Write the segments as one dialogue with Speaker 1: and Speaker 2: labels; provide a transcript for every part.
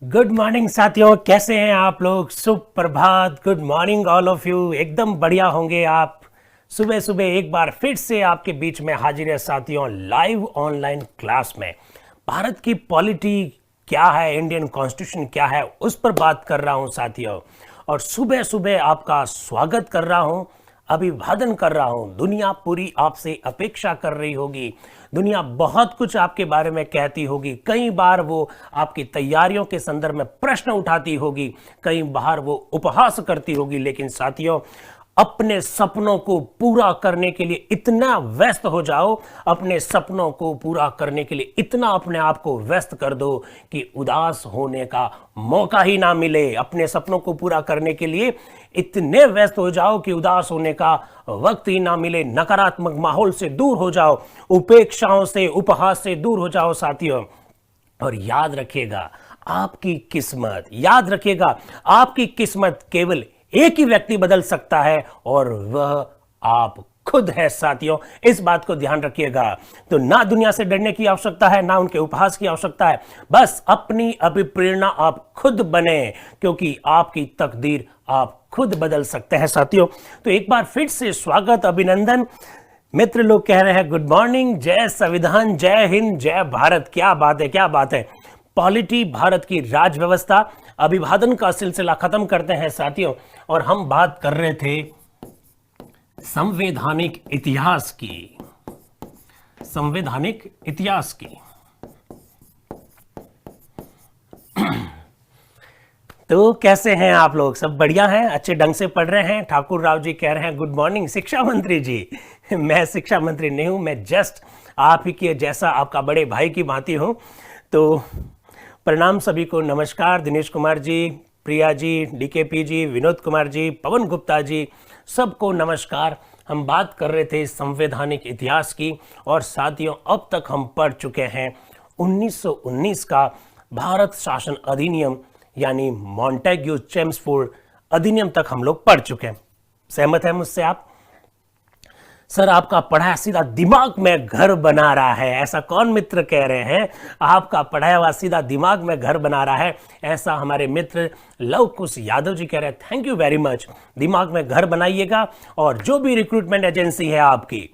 Speaker 1: Good morning साथियों, कैसे हैं आप लोग। सुप्रभात, good morning all of you. एकदम बढ़िया होंगे आप। सुबह सुबह एक बार फिर से आपके बीच में हाजिर है साथियों, लाइव ऑनलाइन क्लास में। भारत की पॉलिटी क्या है, इंडियन कॉन्स्टिट्यूशन क्या है, उस पर बात कर रहा हूं साथियों। और सुबह सुबह आपका स्वागत कर रहा हूं, अभिवादन कर रहा हूं। दुनिया पूरी आपसे अपेक्षा कर रही होगी, दुनिया बहुत कुछ आपके बारे में कहती होगी। कई बार वो आपकी तैयारियों के संदर्भ में प्रश्न उठाती होगी, कई बार वो उपहास करती होगी। लेकिन साथियों, अपने सपनों को पूरा करने के लिए इतना व्यस्त हो जाओ, अपने सपनों को पूरा करने के लिए इतना अपने आप को व्यस्त कर दो कि उदास होने का मौका ही ना मिले। अपने सपनों को पूरा करने के लिए इतने व्यस्त हो जाओ कि उदास होने का वक्त ही ना मिले। नकारात्मक माहौल से दूर हो जाओ, उपेक्षाओं से, उपहास से दूर हो जाओ साथियों। और याद रखिएगा, आपकी किस्मत, याद रखिएगा, आपकी किस्मत केवल एक ही व्यक्ति बदल सकता है और वह आप खुद है साथियों। इस बात को ध्यान रखिएगा। तो ना दुनिया से डरने की आवश्यकता है, ना उनके उपहास की आवश्यकता है। बस अपनी अभिप्रेरणा आप खुद बने, क्योंकि आपकी तकदीर आप खुद बदल सकते हैं साथियों। तो एक बार फिर से स्वागत, अभिनंदन। मित्र लोग कह रहे हैं गुड मॉर्निंग, जय संविधान, जय हिंद, जय भारत। क्या बात है, क्या बात है। पॉलिटी, भारत की राज व्यवस्था, अभिवादन का सिलसिला खत्म करते हैं साथियों। और हम बात कर रहे थे संवैधानिक इतिहास की, संवैधानिक इतिहास की। तो कैसे हैं आप लोग, सब बढ़िया हैं, अच्छे ढंग से पढ़ रहे हैं। ठाकुर राव जी कह रहे हैं गुड मॉर्निंग शिक्षा मंत्री जी। मैं शिक्षा मंत्री नहीं हूं, मैं जस्ट आप ही के जैसा आपका बड़े भाई की भांति हूं। तो प्रणाम सभी को, नमस्कार। दिनेश कुमार जी, प्रिया जी, डीकेपी जी, विनोद कुमार जी, पवन गुप्ता जी, सबको नमस्कार। हम बात कर रहे थे संवैधानिक इतिहास की। और साथियों, अब तक हम पढ़ चुके हैं 1919 का भारत शासन अधिनियम, यानी मॉन्टेग्यू चेम्सफोर्ड अधिनियम तक हम लोग पढ़ चुके हैं। सहमत है मुझसे आप? सर, आपका पढ़ाया सीधा दिमाग में घर बना रहा है, ऐसा कौन मित्र कह रहे हैं? आपका पढ़ाया हुआ सीधा दिमाग में घर बना रहा है, ऐसा हमारे मित्र लव कुश यादव जी कह रहे हैं। Thank you very much. दिमाग में घर बनाइएगा। और जो भी रिक्रूटमेंट एजेंसी है आपकी,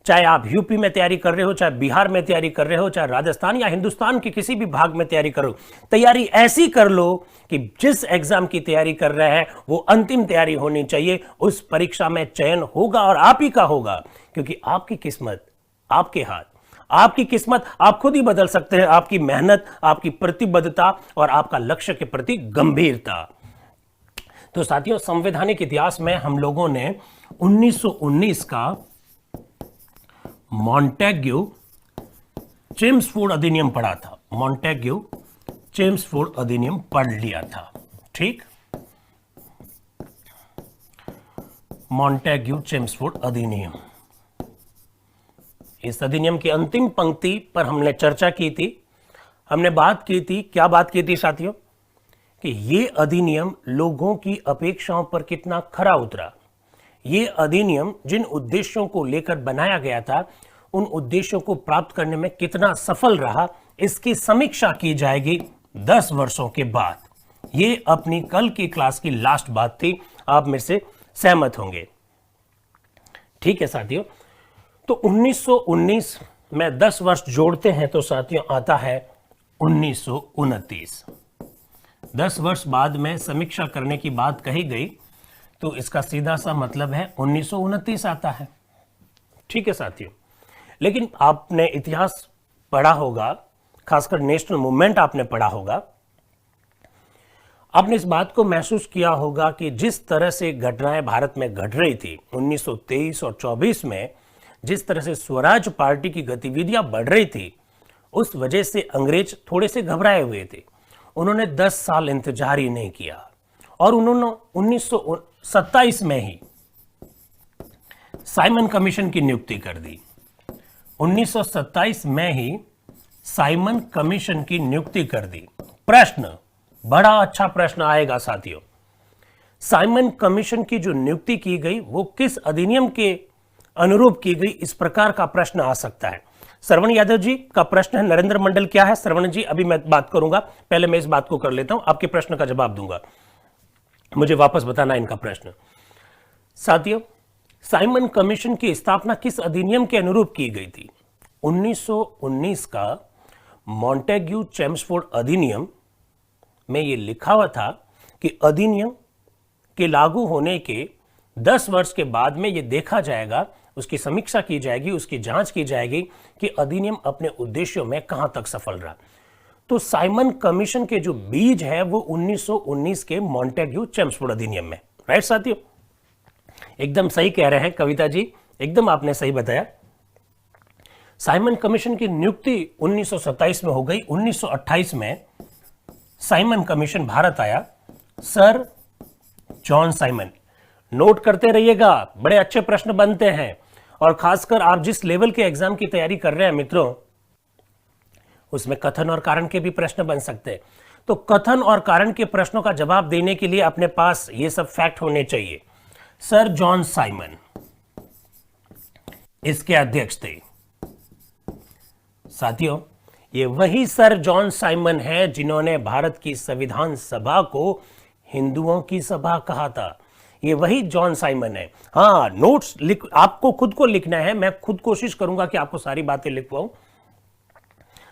Speaker 1: चाहे आप यूपी में तैयारी कर रहे हो, चाहे बिहार में तैयारी कर रहे हो, चाहे राजस्थान या हिंदुस्तान के किसी भी भाग में तैयारी करो, तैयारी ऐसी कर लो कि जिस एग्जाम की तैयारी कर रहे हैं वो अंतिम तैयारी होनी चाहिए। उस परीक्षा में चयन होगा और आप ही का होगा, क्योंकि आपकी किस्मत आपके हाथ, आपकी किस्मत आप खुद ही बदल सकते हैं। आपकी मेहनत, आपकी प्रतिबद्धता और आपका लक्ष्य के प्रति गंभीरता। तो साथियों, संवैधानिक इतिहास में हम लोगों ने 1919 का मॉन्टेग्यू चेम्सफोर्ड अधिनियम पढ़ा था। मॉन्टेग्यू चेम्सफोर्ड अधिनियम पढ़ लिया था, ठीक। मॉन्टेग्यू चेम्सफोर्ड अधिनियम, इस अधिनियम की अंतिम पंक्ति पर हमने चर्चा की थी। हमने बात की थी, क्या बात की थी साथियों? कि ये अधिनियम लोगों की अपेक्षाओं पर कितना खरा उतरा। ये अधिनियम जिन उद्देश्यों को लेकर बनाया गया था, उन उद्देश्यों को प्राप्त करने में कितना सफल रहा, इसकी समीक्षा की जाएगी 10 वर्षों के बाद। ये अपनी कल की क्लास की लास्ट बात थी, आप मेरे से सहमत होंगे, ठीक है साथियों। तो 1919 में 10 वर्ष जोड़ते हैं तो साथियों आता है 1929। 10 वर्ष बाद में समीक्षा करने की बात कही गई, तो इसका सीधा सा मतलब है 1929 आता है, ठीक है साथियों। लेकिन आपने इतिहास पढ़ा होगा, खासकर नेशनल मूवमेंट आपने पढ़ा होगा, आपने इस बात को महसूस किया होगा कि जिस तरह से घटनाएं भारत में घट रही थी 1923 और 24 में, जिस तरह से स्वराज पार्टी की गतिविधियां बढ़ रही थी, उस वजह से अंग्रेज थोड़े से घबराए हुए थे। उन्होंने 10 साल इंतजार ही नहीं किया और उन्होंने 1927 में ही साइमन कमीशन की नियुक्ति कर दी। 1927 में ही साइमन कमीशन की नियुक्ति कर दी। प्रश्न, बड़ा अच्छा प्रश्न आएगा साथियों। साइमन कमीशन की जो नियुक्ति की गई वो किस अधिनियम के अनुरूप की गई, इस प्रकार का प्रश्न आ सकता है। श्रवण यादव जी का प्रश्न है नरेंद्र मंडल क्या है। श्रवण जी अभी मैं बात करूंगा, पहले मैं इस बात को कर लेता हूं, आपके प्रश्न का जवाब दूंगा, मुझे वापस बताना इनका प्रश्न। साथियों, साइमन कमीशन की स्थापना किस अधिनियम के अनुरूप की गई थी? 1919 का मॉन्टेग्यू चेम्सफोर्ड अधिनियम में यह लिखा हुआ था कि अधिनियम के लागू होने के 10 वर्ष के बाद में यह देखा जाएगा, उसकी समीक्षा की जाएगी, उसकी जांच की जाएगी कि अधिनियम अपने उद्देश्यों में कहां तक सफल रहा। तो साइमन कमीशन के जो बीज है वो 1919 के मॉन्टेग्यू चेम्सफोर्ड अधिनियम में। राइट साथियों, एकदम सही कह रहे हैं कविता जी, एकदम आपने सही बताया। साइमन कमीशन की नियुक्ति 1927 में हो गई। 1928 में साइमन कमीशन भारत आया। सर जॉन साइमन, नोट करते रहिएगा, बड़े अच्छे प्रश्न बनते हैं, और खासकर आप जिस लेवल के एग्जाम की तैयारी कर रहे हैं मित्रों, उसमें कथन और कारण के भी प्रश्न बन सकते हैं। तो कथन और कारण के प्रश्नों का जवाब देने के लिए अपने पास ये सब फैक्ट होने चाहिए। सर जॉन साइमन इसके अध्यक्ष थे। साथियों, ये वही सर जॉन साइमन है जिन्होंने भारत की संविधान सभा को हिंदुओं की सभा कहा था। ये वही जॉन साइमन है। हाँ, नोट्स आपको खुद को लिखना है, मैं खुद कोशिश करूंगा कि आपको सारी बातें लिखवाऊं।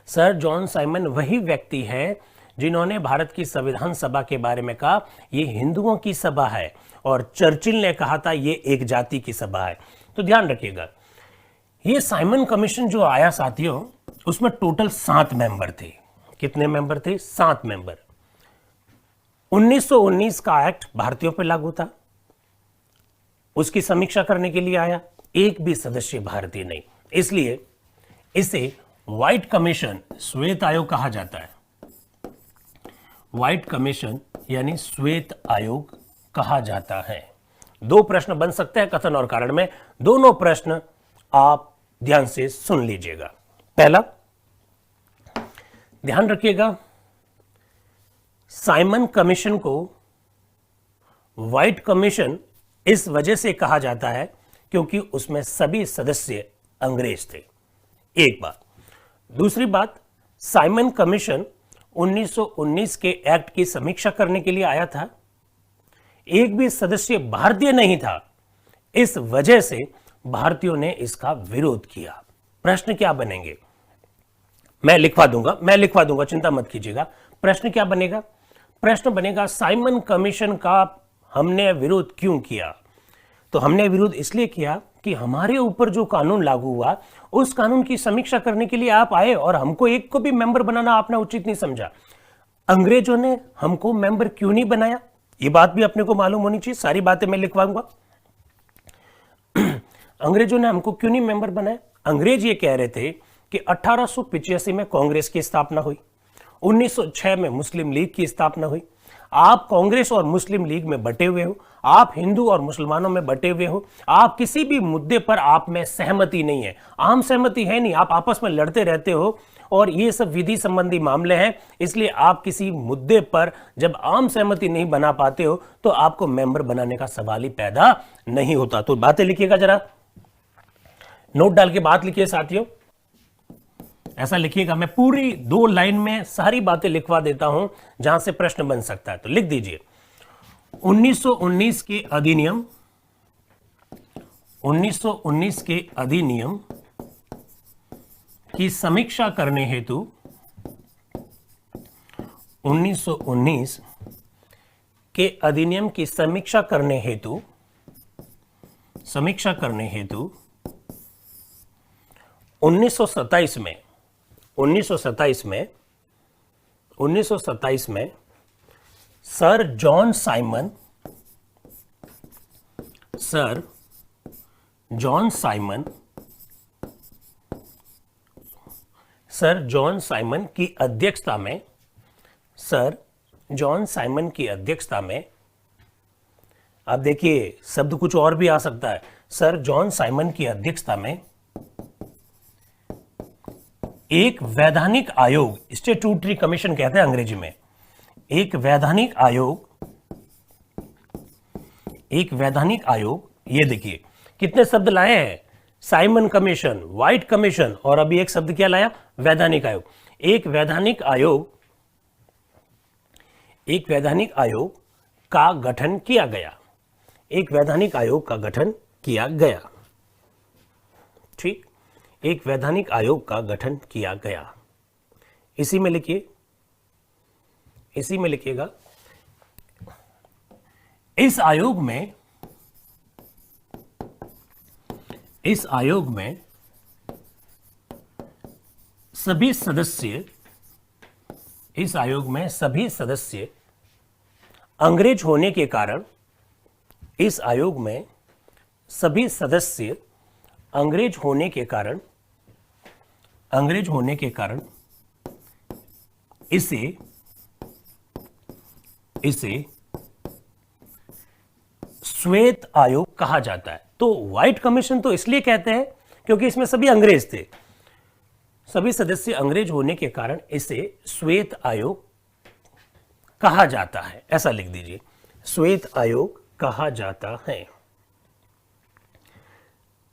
Speaker 1: सर जॉन साइमन वही व्यक्ति है जिन्होंने भारत की संविधान सभा के बारे में कहा ये हिंदुओं की सभा है, और चर्चिल ने कहा था ये एक जाति की सभा है। तो ध्यान रखिएगा, ये साइमन कमीशन जो आया साथियों, उसमें टोटल 7 मेंबर थे। कितने मेंबर थे? 7 मेंबर। 1919 का एक्ट भारतीयों पर लागू था, उसकी समीक्षा करने के लिए आया, एक भी सदस्य भारतीय नहीं, इसलिए इसे व्हाइट कमीशन, श्वेत आयोग कहा जाता है। व्हाइट कमीशन यानी श्वेत आयोग कहा जाता है। 2 प्रश्न बन सकते हैं कथन और कारण में, दोनों प्रश्न आप ध्यान से सुन लीजिएगा। पहला, ध्यान रखिएगा, साइमन कमीशन को व्हाइट कमीशन इस वजह से कहा जाता है क्योंकि उसमें सभी सदस्य अंग्रेज थे। एक बात। दूसरी बात, साइमन कमीशन 1919 के एक्ट की समीक्षा करने के लिए आया था, एक भी सदस्य भारतीय नहीं था, इस वजह से भारतीयों ने इसका विरोध किया। प्रश्न क्या बनेंगे? मैं लिखवा दूंगा, चिंता मत कीजिएगा। प्रश्न क्या बनेगा? प्रश्न बनेगा साइमन कमीशन का हमने विरोध क्यों किया? तो हमने विरोध इसलिए किया कि हमारे ऊपर जो कानून लागू हुआ उस कानून की समीक्षा करने के लिए आप आए और हमको एक को भी मेंबर बनाना आपने उचित नहीं समझा। अंग्रेजों ने हमको मेंबर क्यों नहीं बनाया, ये बात भी अपने को मालूम होनी चाहिए। सारी बातें मैं लिखवाऊंगा। अंग्रेजों ने हमको क्यों नहीं मेंबर बनाया? अंग्रेज ये कह रहे थे कि 1885 में कांग्रेस की स्थापना हुई, 1906 में मुस्लिम लीग की स्थापना हुई, आप कांग्रेस और मुस्लिम लीग में बटे हुए हो, आप हिंदू और मुसलमानों में बटे हुए हो, आप किसी भी मुद्दे पर आप में सहमति नहीं है, आम सहमति है नहीं, आप आपस में लड़ते रहते हो और ये सब विधि संबंधी मामले हैं, इसलिए आप किसी मुद्दे पर जब आम सहमति नहीं बना पाते हो तो आपको मेंबर बनाने का सवाल ही पैदा नहीं होता। तो बातें लिखिएगा, जरा नोट डाल के बात लिखिए साथियों, ऐसा लिखिएगा। मैं पूरी 2 लाइन में सारी बातें लिखवा देता हूं जहां से प्रश्न बन सकता है, तो लिख दीजिए। 1919 के अधिनियम, 1919 के अधिनियम की समीक्षा करने हेतु 1919 के अधिनियम की समीक्षा करने हेतु 1927 में सर जॉन साइमन की अध्यक्षता में, अब देखिए शब्द कुछ और भी आ सकता है, सर जॉन साइमन की अध्यक्षता में एक वैधानिक आयोग, स्टैट्यूटरी कमीशन कहते हैं अंग्रेजी में, एक वैधानिक आयोग, ये देखिए कितने शब्द लाए हैं, साइमन कमीशन, व्हाइट कमीशन और अभी एक शब्द क्या लाया, वैधानिक आयोग। एक वैधानिक आयोग का गठन किया गया, एक वैधानिक आयोग का गठन किया गया। ठीक, एक वैधानिक आयोग का गठन किया गया। इसी में लिखिए, इसी में लिखिएगा, इस आयोग में सभी सदस्य, इस आयोग में सभी सदस्य अंग्रेज होने के कारण, इस आयोग में सभी सदस्य अंग्रेज होने के कारण, इसे श्वेत आयोग कहा जाता है। तो व्हाइट कमीशन तो इसलिए कहते हैं क्योंकि इसमें सभी अंग्रेज थे, सभी सदस्य अंग्रेज होने के कारण इसे श्वेत आयोग कहा जाता है, ऐसा लिख दीजिए, श्वेत आयोग कहा जाता है,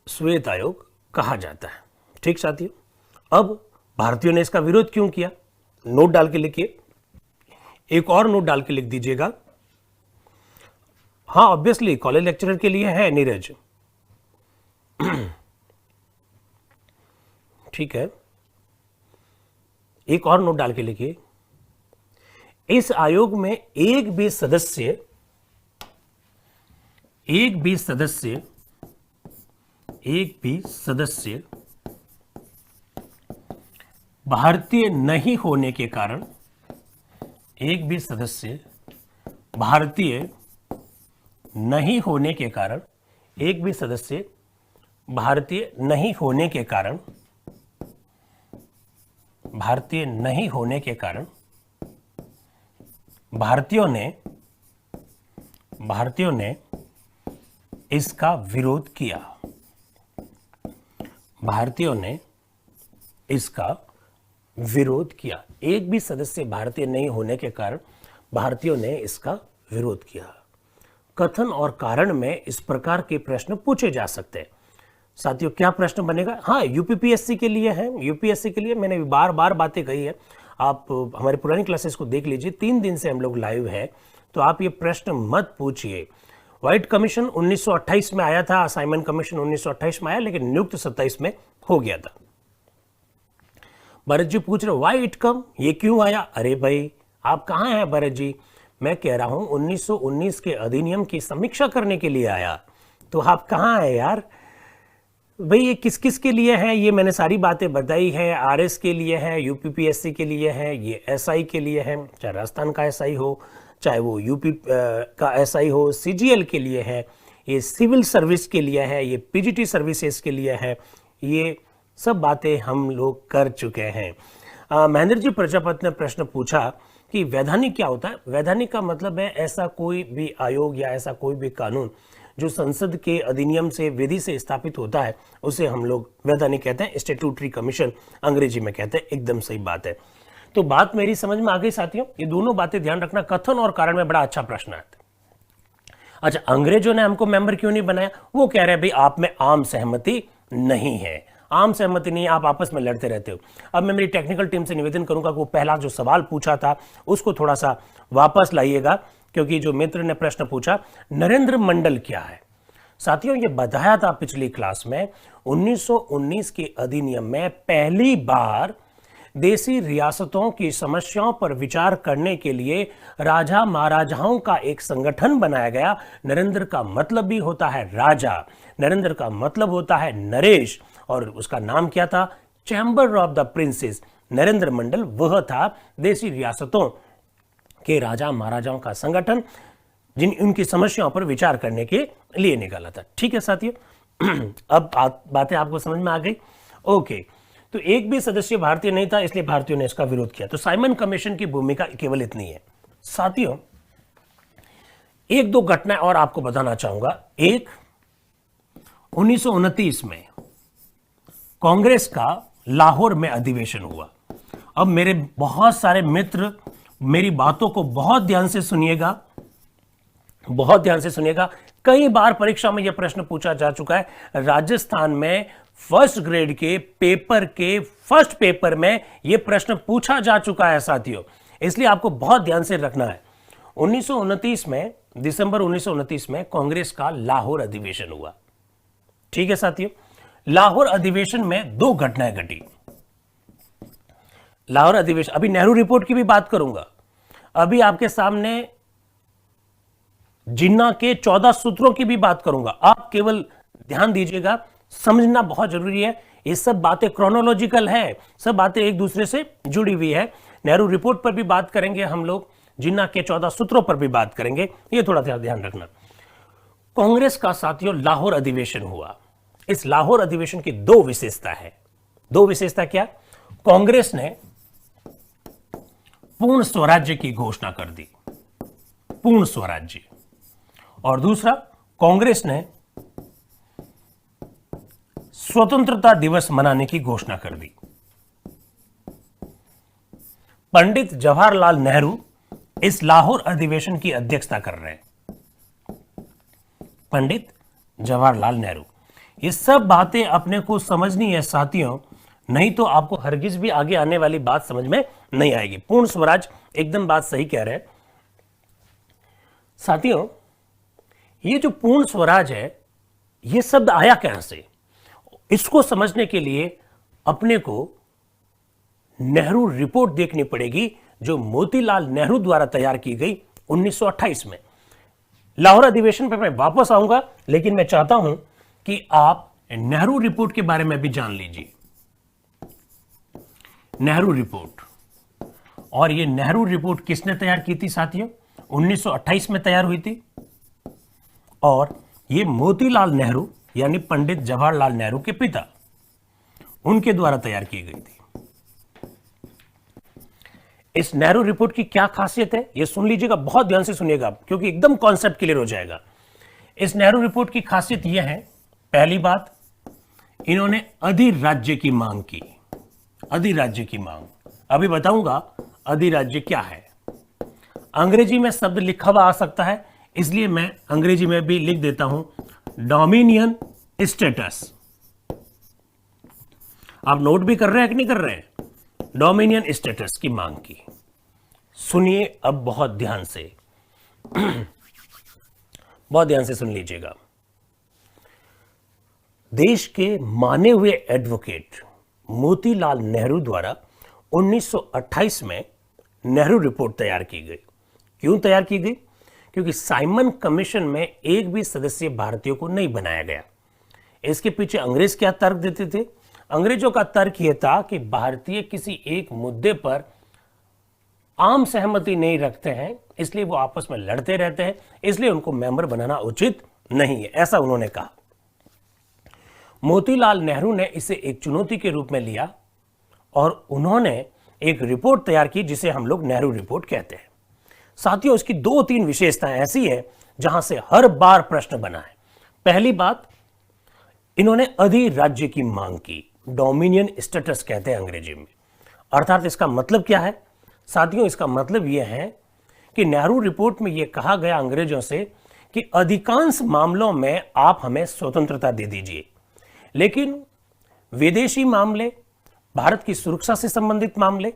Speaker 1: श्वेत आयोग कहा जाता है। ठीक साथियों, अब भारतीयों ने इसका विरोध क्यों किया, नोट डाल के लिखिए, एक और नोट डाल के लिख दीजिएगा। हाँ, ऑब्वियसली कॉलेज लेक्चरर के लिए है नीरज। ठीक है, एक और नोट डाल के लिखिए, इस आयोग में एक भी सदस्य भारतीय नहीं होने के कारण, एक भी सदस्य भारतीय नहीं होने के कारण, एक भी सदस्य भारतीय नहीं होने के कारण, भारतीय नहीं होने के कारण भारतीयों ने इसका विरोध किया, भारतीयों ने इसका विरोध किया। एक भी सदस्य भारतीय नहीं होने के कारण भारतीयों ने इसका विरोध किया। कथन और कारण में इस प्रकार के प्रश्न पूछे जा सकते हैं। साथियों, क्या प्रश्न बनेगा? हाँ, यूपीपीएससी के लिए है, यूपीएससी के लिए मैंने बार बार बातें कही है, आप हमारी पुरानी क्लासेस को देख लीजिए, 3 दिन से हम लोग लाइव है, तो आप ये प्रश्न मत पूछिए। व्हाइट कमीशन 1928 में आया था, साइमन कमीशन 1928 में आया, लेकिन नियुक्त 27 में हो गया था। भरत जी पूछ रहे व्हाई इट कम, ये क्यों आया? अरे भाई आप कहाँ हैं भरत जी? मैं कह रहा हूं 1919 के अधिनियम की समीक्षा करने के लिए आया, तो आप कहाँ हैं यार? भाई ये किस किस के लिए है, ये मैंने सारी बातें बताई है। आरएस के लिए है, यूपीपीएससी के लिए है, ये एसआई के लिए है, चाहे राजस्थान का एसआई हो, चाहे वो यूपी का एसआई हो, सीजीएल के लिए है, ये सिविल सर्विस के लिए है, ये पीजीटी सर्विसेज के लिए है, ये सब बातें हम लोग कर चुके हैं। महेंद्र जी प्रजापति ने प्रश्न पूछा कि वैधानिक क्या होता है? वैधानिक का मतलब है ऐसा कोई भी आयोग या ऐसा कोई भी कानून जो संसद के अधिनियम से, विधि से स्थापित होता है, उसे हम लोग वैधानिक कहते हैं, स्टैट्यूटरी कमीशन अंग्रेजी में कहते हैं। एकदम सही बात है। तो बात मेरी समझ में आ गई साथियों, ये दोनों बातें ध्यान रखना। कथन और कारण में बड़ा अच्छा प्रश्न आता है। अच्छा, अंग्रेजों ने हमको मेंबर क्यों नहीं बनाया? वो कह रहे हैं भाई आप में आम सहमति नहीं है, आम सहमति नहीं, आप आपस में लड़ते रहते हो। अब मैं मेरी टेक्निकल टीम से निवेदन करूंगा कि वो पहला जो सवाल पूछा था उसको थोड़ा सा वापस लाइएगा, क्योंकि जो मित्र ने प्रश्न पूछा नरेंद्र मंडल क्या है। साथियों, ये बताया था पिछली क्लास में, 1919 के अधिनियम में पहली बार देसी रियासतों की समस्याओं पर विचार करने के लिए राजा महाराजाओं का एक संगठन बनाया गया। नरेंद्र का मतलब भी होता है राजा, नरेंद्र का मतलब होता है नरेश, और उसका नाम क्या था? Chamber of the princes. Narendra Mandal वह था देसी रियासतों के राजा महाराजाओं का संगठन जिन उनकी समस्याओं पर विचार करने के लिए निकाला था। ठीक है साथियों, अब बातें आपको समझ में आ गई? ओके, तो एक भी सदस्य भारतीय नहीं था, इसलिए भारतीयों ने इसका विरोध किया। तो साइमन कमीशन की भूमिका केवल इतनी है। साथियों, एक दो घटनाएं और आपको बताना चाहूंगा। एक, 1929 में कांग्रेस का लाहौर में अधिवेशन हुआ। अब मेरे बहुत सारे मित्र मेरी बातों को बहुत ध्यान से सुनिएगा, बहुत ध्यान से सुनिएगा। कई बार परीक्षा में यह प्रश्न पूछा जा चुका है। राजस्थान में फर्स्ट ग्रेड के पेपर के फर्स्ट पेपर में यह प्रश्न पूछा जा चुका है साथियों, इसलिए आपको बहुत ध्यान से रखना है। 1929 में, दिसंबर 1929 में कांग्रेस का लाहौर अधिवेशन हुआ। ठीक है साथियों, लाहौर अधिवेशन में दो घटनाएं घटी। लाहौर अधिवेशन, अभी नेहरू रिपोर्ट की भी बात करूंगा, अभी आपके सामने जिन्ना के 14 सूत्रों की भी बात करूंगा। आप केवल ध्यान दीजिएगा, समझना बहुत जरूरी है। ये सब बातें क्रोनोलॉजिकल है, सब बातें एक दूसरे से जुड़ी हुई है। नेहरू रिपोर्ट पर भी बात करेंगे हम लोग, जिन्ना के 14 सूत्रों पर भी बात करेंगे, ये थोड़ा सा ध्यान रखना। कांग्रेस का साथियों लाहौर अधिवेशन हुआ। इस लाहौर अधिवेशन की दो विशेषता है। दो विशेषता क्या? कांग्रेस ने पूर्ण स्वराज्य की घोषणा कर दी, पूर्ण स्वराज्य। और दूसरा, कांग्रेस ने स्वतंत्रता दिवस मनाने की घोषणा कर दी। पंडित जवाहरलाल नेहरू इस लाहौर अधिवेशन की अध्यक्षता कर रहे हैं। पंडित जवाहरलाल नेहरू। ये सब बातें अपने को समझनी है साथियों, नहीं तो आपको हरगिज भी आगे आने वाली बात समझ में नहीं आएगी। पूर्ण स्वराज, एकदम बात सही कह रहे हैं साथियों। ये जो पूर्ण स्वराज है, ये शब्द आया कहां से, इसको समझने के लिए अपने को नेहरू रिपोर्ट देखनी पड़ेगी, जो मोतीलाल नेहरू द्वारा तैयार की गई 1928 में। लाहौर अधिवेशन पर मैं वापस आऊंगा, लेकिन मैं चाहता हूं कि आप नेहरू रिपोर्ट के बारे में भी जान लीजिए। नेहरू रिपोर्ट, और ये नेहरू रिपोर्ट किसने तैयार की थी साथियों? 1928 में तैयार हुई थी, और ये मोतीलाल नेहरू यानी पंडित जवाहरलाल नेहरू के पिता, उनके द्वारा तैयार की गई थी। इस नेहरू रिपोर्ट की क्या खासियत है, यह सुन लीजिएगा, बहुत ध्यान से सुनिएगा, क्योंकि एकदम कॉन्सेप्ट क्लियर हो जाएगा। इस नेहरू रिपोर्ट की खासियत यह है, पहली बात, इन्होंने अधिराज्य की मांग की। अधिराज्य की मांग, अभी बताऊंगा अधिराज्य क्या है। अंग्रेजी में शब्द लिखा हुआ आ सकता है, इसलिए मैं अंग्रेजी में भी लिख देता हूं, डोमिनियन स्टेटस। आप नोट भी कर रहे हैं कि नहीं कर रहे हैं? डोमिनियन स्टेटस की मांग की। सुनिए अब बहुत ध्यान से, बहुत ध्यान से सुन लीजिएगा। देश के माने हुए एडवोकेट मोतीलाल नेहरू द्वारा 1928 में नेहरू रिपोर्ट तैयार की गई। क्यों तैयार की गई? क्योंकि साइमन कमीशन में एक भी सदस्य भारतीयों को नहीं बनाया गया। इसके पीछे अंग्रेज क्या तर्क देते थे? अंग्रेजों का तर्क यह था कि भारतीय किसी एक मुद्दे पर आम सहमति नहीं रखते हैं, इसलिए वो आपस में लड़ते रहते हैं, इसलिए उनको मेंबर बनाना उचित नहीं है, ऐसा उन्होंने कहा। मोतीलाल नेहरू ने इसे एक चुनौती के रूप में लिया और उन्होंने एक रिपोर्ट तैयार की, जिसे हम लोग नेहरू रिपोर्ट कहते हैं। साथियों, इसकी दो तीन विशेषताएं ऐसी है जहां से हर बार प्रश्न बना है। पहली बात, इन्होंने अधिराज्य की मांग की, डोमिनियन स्टेटस कहते हैं अंग्रेजी में। अर्थात इसका मतलब क्या है साथियों? इसका मतलब यह है कि नेहरू रिपोर्ट में यह कहा गया अंग्रेजों से कि अधिकांश मामलों में आप हमें स्वतंत्रता दे दीजिए, लेकिन विदेशी मामले, भारत की सुरक्षा से संबंधित मामले,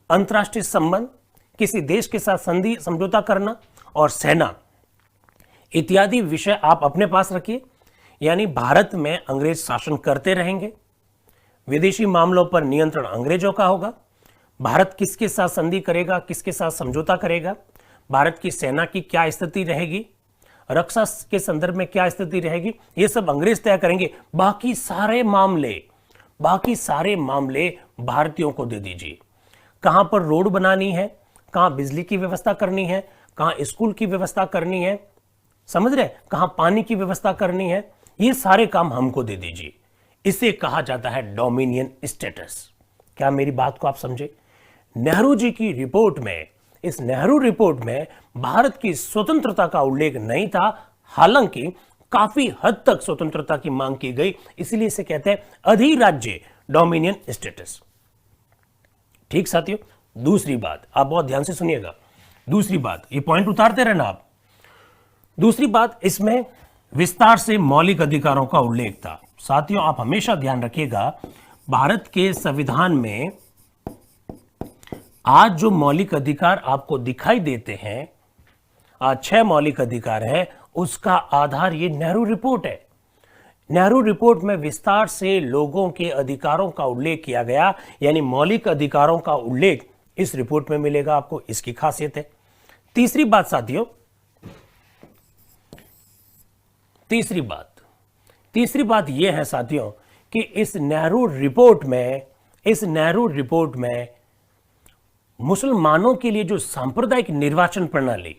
Speaker 1: अंतर्राष्ट्रीय संबंध, किसी देश के साथ संधि समझौता करना और सेना इत्यादि विषय आप अपने पास रखिए। यानी भारत में अंग्रेज शासन करते रहेंगे, विदेशी मामलों पर नियंत्रण अंग्रेजों का होगा, भारत किसके साथ संधि करेगा, किसके साथ समझौता करेगा, भारत की सेना की क्या स्थिति रहेगी, रक्षा के संदर्भ में क्या स्थिति रहेगी, ये सब अंग्रेज तय करेंगे। बाकी सारे मामले भारतीयों को दे दीजिए। कहां पर रोड बनानी है, कहां बिजली की व्यवस्था करनी है, कहां स्कूल की व्यवस्था करनी है, समझ रहे, कहां पानी की व्यवस्था करनी है, ये सारे काम हमको दे दीजिए। इसे कहा जाता है डोमिनियन स्टेटस। क्या मेरी बात को आप समझे? नेहरू जी की रिपोर्ट में, इस नेहरू रिपोर्ट में भारत की स्वतंत्रता का उल्लेख नहीं था, हालांकि काफी हद तक स्वतंत्रता की मांग की गई, इसलिए इसे कहते हैं अधिराज्य, डोमिनियन स्टेटस। ठीक साथियों, दूसरी बात आप बहुत ध्यान से सुनिएगा। दूसरी बात, ये पॉइंट उतारते रहना आप। दूसरी बात, इसमें विस्तार से मौलिक अधिकारों का उल्लेख था। साथियों, आप हमेशा ध्यान रखिएगा, भारत के संविधान में आज जो मौलिक अधिकार आपको दिखाई देते हैं, आज 6 मौलिक अधिकार हैं, उसका आधार ये नेहरू रिपोर्ट है। नेहरू रिपोर्ट में विस्तार से लोगों के अधिकारों का उल्लेख किया गया, यानी मौलिक अधिकारों का उल्लेख इस रिपोर्ट में मिलेगा आपको, इसकी खासियत है। तीसरी बात साथियों, तीसरी बात यह है साथियों कि इस नेहरू रिपोर्ट में मुसलमानों के लिए जो सांप्रदायिक निर्वाचन प्रणाली,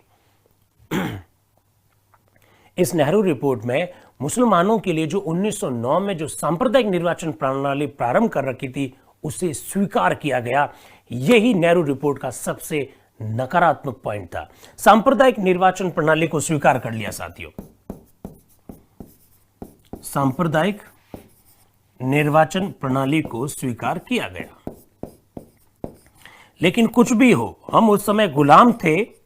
Speaker 1: इस नेहरू रिपोर्ट में मुसलमानों के लिए जो 1909 में जो सांप्रदायिक निर्वाचन प्रणाली प्रारंभ कर रखी थी, उसे स्वीकार किया गया। यही नेहरू रिपोर्ट का सबसे नकारात्मक पॉइंट था। सांप्रदायिक निर्वाचन प्रणाली को स्वीकार कर लिया साथियों, सांप्रदायिक निर्वाचन प्रणाली को स्वीकार किया गया, लेकिन कुछ भी हो, हम उस समय गुलाम थे,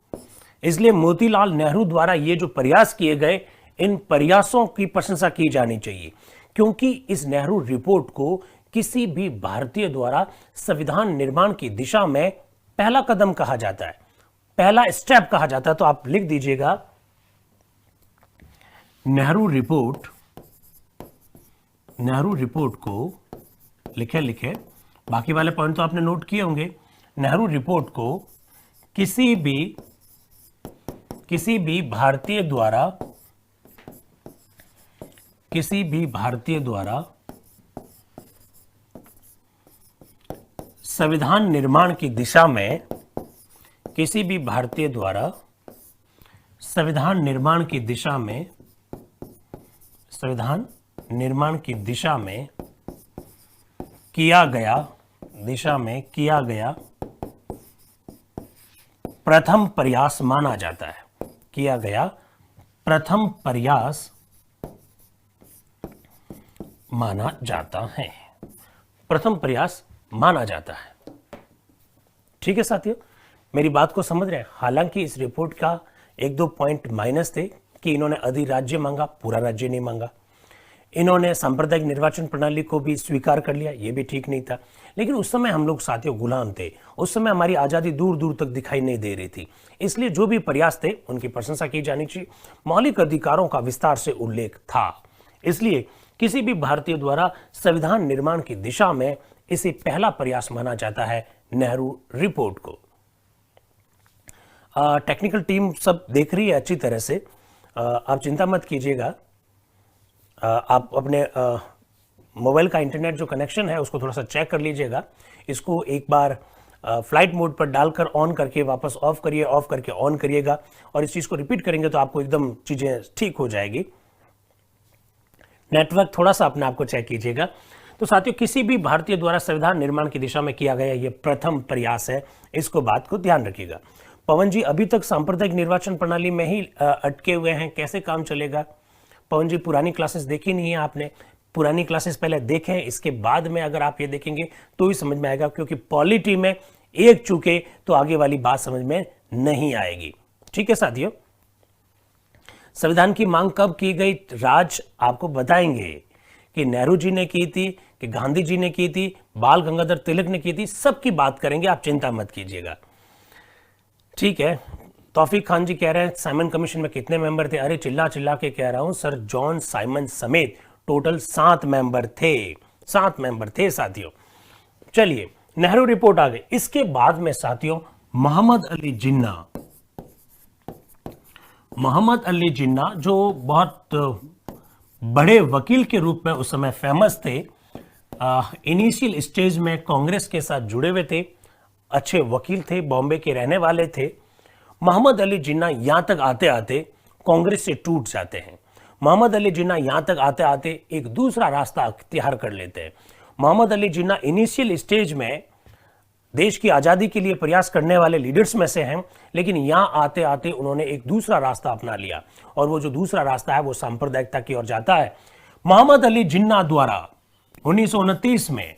Speaker 1: इसलिए मोतीलाल नेहरू द्वारा ये जो प्रयास किए गए, इन प्रयासों की प्रशंसा की जानी चाहिए, क्योंकि इस नेहरू रिपोर्ट को किसी भी भारतीय द्वारा संविधान निर्माण की दिशा में पहला कदम कहा जाता है, पहला स्टेप कहा जाता है। तो आप लिख दीजिएगा, नेहरू रिपोर्ट को लिखे, बाकी वाले पॉइंट तो आपने नोट किए होंगे। नेहरू रिपोर्ट को किसी भी भारतीय द्वारा संविधान निर्माण की दिशा में, संविधान निर्माण की दिशा में किया गया प्रथम प्रयास माना जाता है। प्रथम प्रयास माना जाता है। ठीक है साथियों, मेरी बात को समझ रहे हैं। हालांकि इस रिपोर्ट का 1-2 पॉइंट माइनस थे कि इन्होंने अधिराज्य मांगा, पूरा राज्य नहीं मांगा। इन्होंने सांप्रदायिक निर्वाचन प्रणाली को भी स्वीकार कर लिया, ये भी ठीक नहीं था। लेकिन उस समय हम लोग साथियों गुलाम थे, उस समय हमारी आज़ादी दूर दूर तक दिखाई नहीं दे रही थी, इसलिए जो भी प्रयास थे उनकी प्रशंसा की जानी चाहिए। मौलिक अधिकारों का विस्तार से उल्लेख था, इसलिए किसी भी भारतीय द्वारा संविधान निर्माण की दिशा में इसे पहला प्रयास माना जाता है नेहरू रिपोर्ट को। टेक्निकल टीम सब देख रही है अच्छी तरह से, आप चिंता मत कीजिएगा। आप अपने मोबाइल का इंटरनेट जो कनेक्शन है उसको थोड़ा सा चेक कर लीजिएगा। इसको एक बार फ्लाइट मोड पर डालकर ऑन करके वापस ऑफ करिए, ऑफ करके ऑन करिएगा, और इस चीज़ को रिपीट करेंगे तो आपको एकदम चीज़ें ठीक हो जाएगी। नेटवर्क थोड़ा सा अपने आप को चेक कीजिएगा। तो साथियों, किसी भी भारतीय द्वारा संविधान निर्माण की दिशा में किया गया ये प्रथम प्रयास है, इसको बात को ध्यान रखिएगा। पवन जी अभी तक सांप्रदायिक निर्वाचन प्रणाली में ही अटके हुए हैं, कैसे काम चलेगा? पवन जी पुरानी क्लासेस देखी नहीं है आपने, पुरानी क्लासेस पहले देखें, इसके बाद में अगर आप ये देखेंगे तो ही समझ में आएगा, क्योंकि पॉलिटी में एक चूके तो आगे वाली बात समझ में नहीं आएगी। ठीक है साथियों, संविधान की मांग कब की गई, राज आपको बताएंगे कि नेहरू जी ने की थी, कि गांधी जी ने की थी, बाल गंगाधर तिलक ने की थी, सबकी बात करेंगे, आप चिंता मत कीजिएगा। ठीक है, तौफीक खान जी कह रहे हैं साइमन कमीशन में कितने मेंबर थे? अरे चिल्ला चिल्ला के कह रहा हूं सर, जॉन साइमन समेत टोटल 7 मेंबर थे, 7 मेंबर थे साथियों। चलिए, नेहरू रिपोर्ट आ गई। इसके बाद में साथियों मोहम्मद अली जिन्ना जो बहुत बड़े वकील के रूप में उस समय फेमस थे, इनिशियल स्टेज में कांग्रेस के साथ जुड़े हुए थे, अच्छे वकील थे, बॉम्बे के रहने वाले थे। मोहम्मद अली जिन्ना यहां तक आते आते कांग्रेस से टूट जाते हैं। मोहम्मद अली जिन्ना यहां तक आते आते एक दूसरा रास्ता अख्तियार कर लेते हैं। मोहम्मद अली जिन्ना इनिशियल स्टेज में देश की आज़ादी के लिए प्रयास करने वाले लीडर्स में से हैं, लेकिन यहां आते आते उन्होंने एक दूसरा रास्ता अपना लिया, और वो जो दूसरा रास्ता है वो सांप्रदायिकता की ओर जाता है। मोहम्मद अली जिन्ना द्वारा 1929 में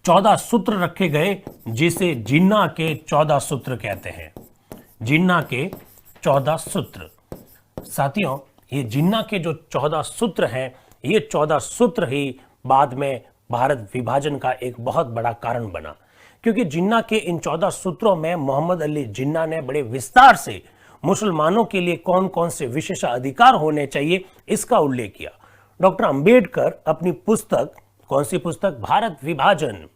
Speaker 1: 14 सूत्र रखे गए, जिसे जिन्ना के 14 सूत्र कहते हैं। जिन्ना के 14 सूत्र। साथियों, ये जिन्ना के जो 14 सूत्र हैं, ये 14 सूत्र ही बाद में भारत विभाजन का एक बहुत बड़ा कारण बना, क्योंकि जिन्ना के इन 14 सूत्रों में मोहम्मद अली जिन्ना ने बड़े विस्तार से मुसलमानों के लिए कौन कौन से विशेष अधिकार होने चाहिए इसका उल्लेख किया। डॉक्टर अंबेडकर अपनी पुस्तक, कौन सी पुस्तक, भारत विभाजन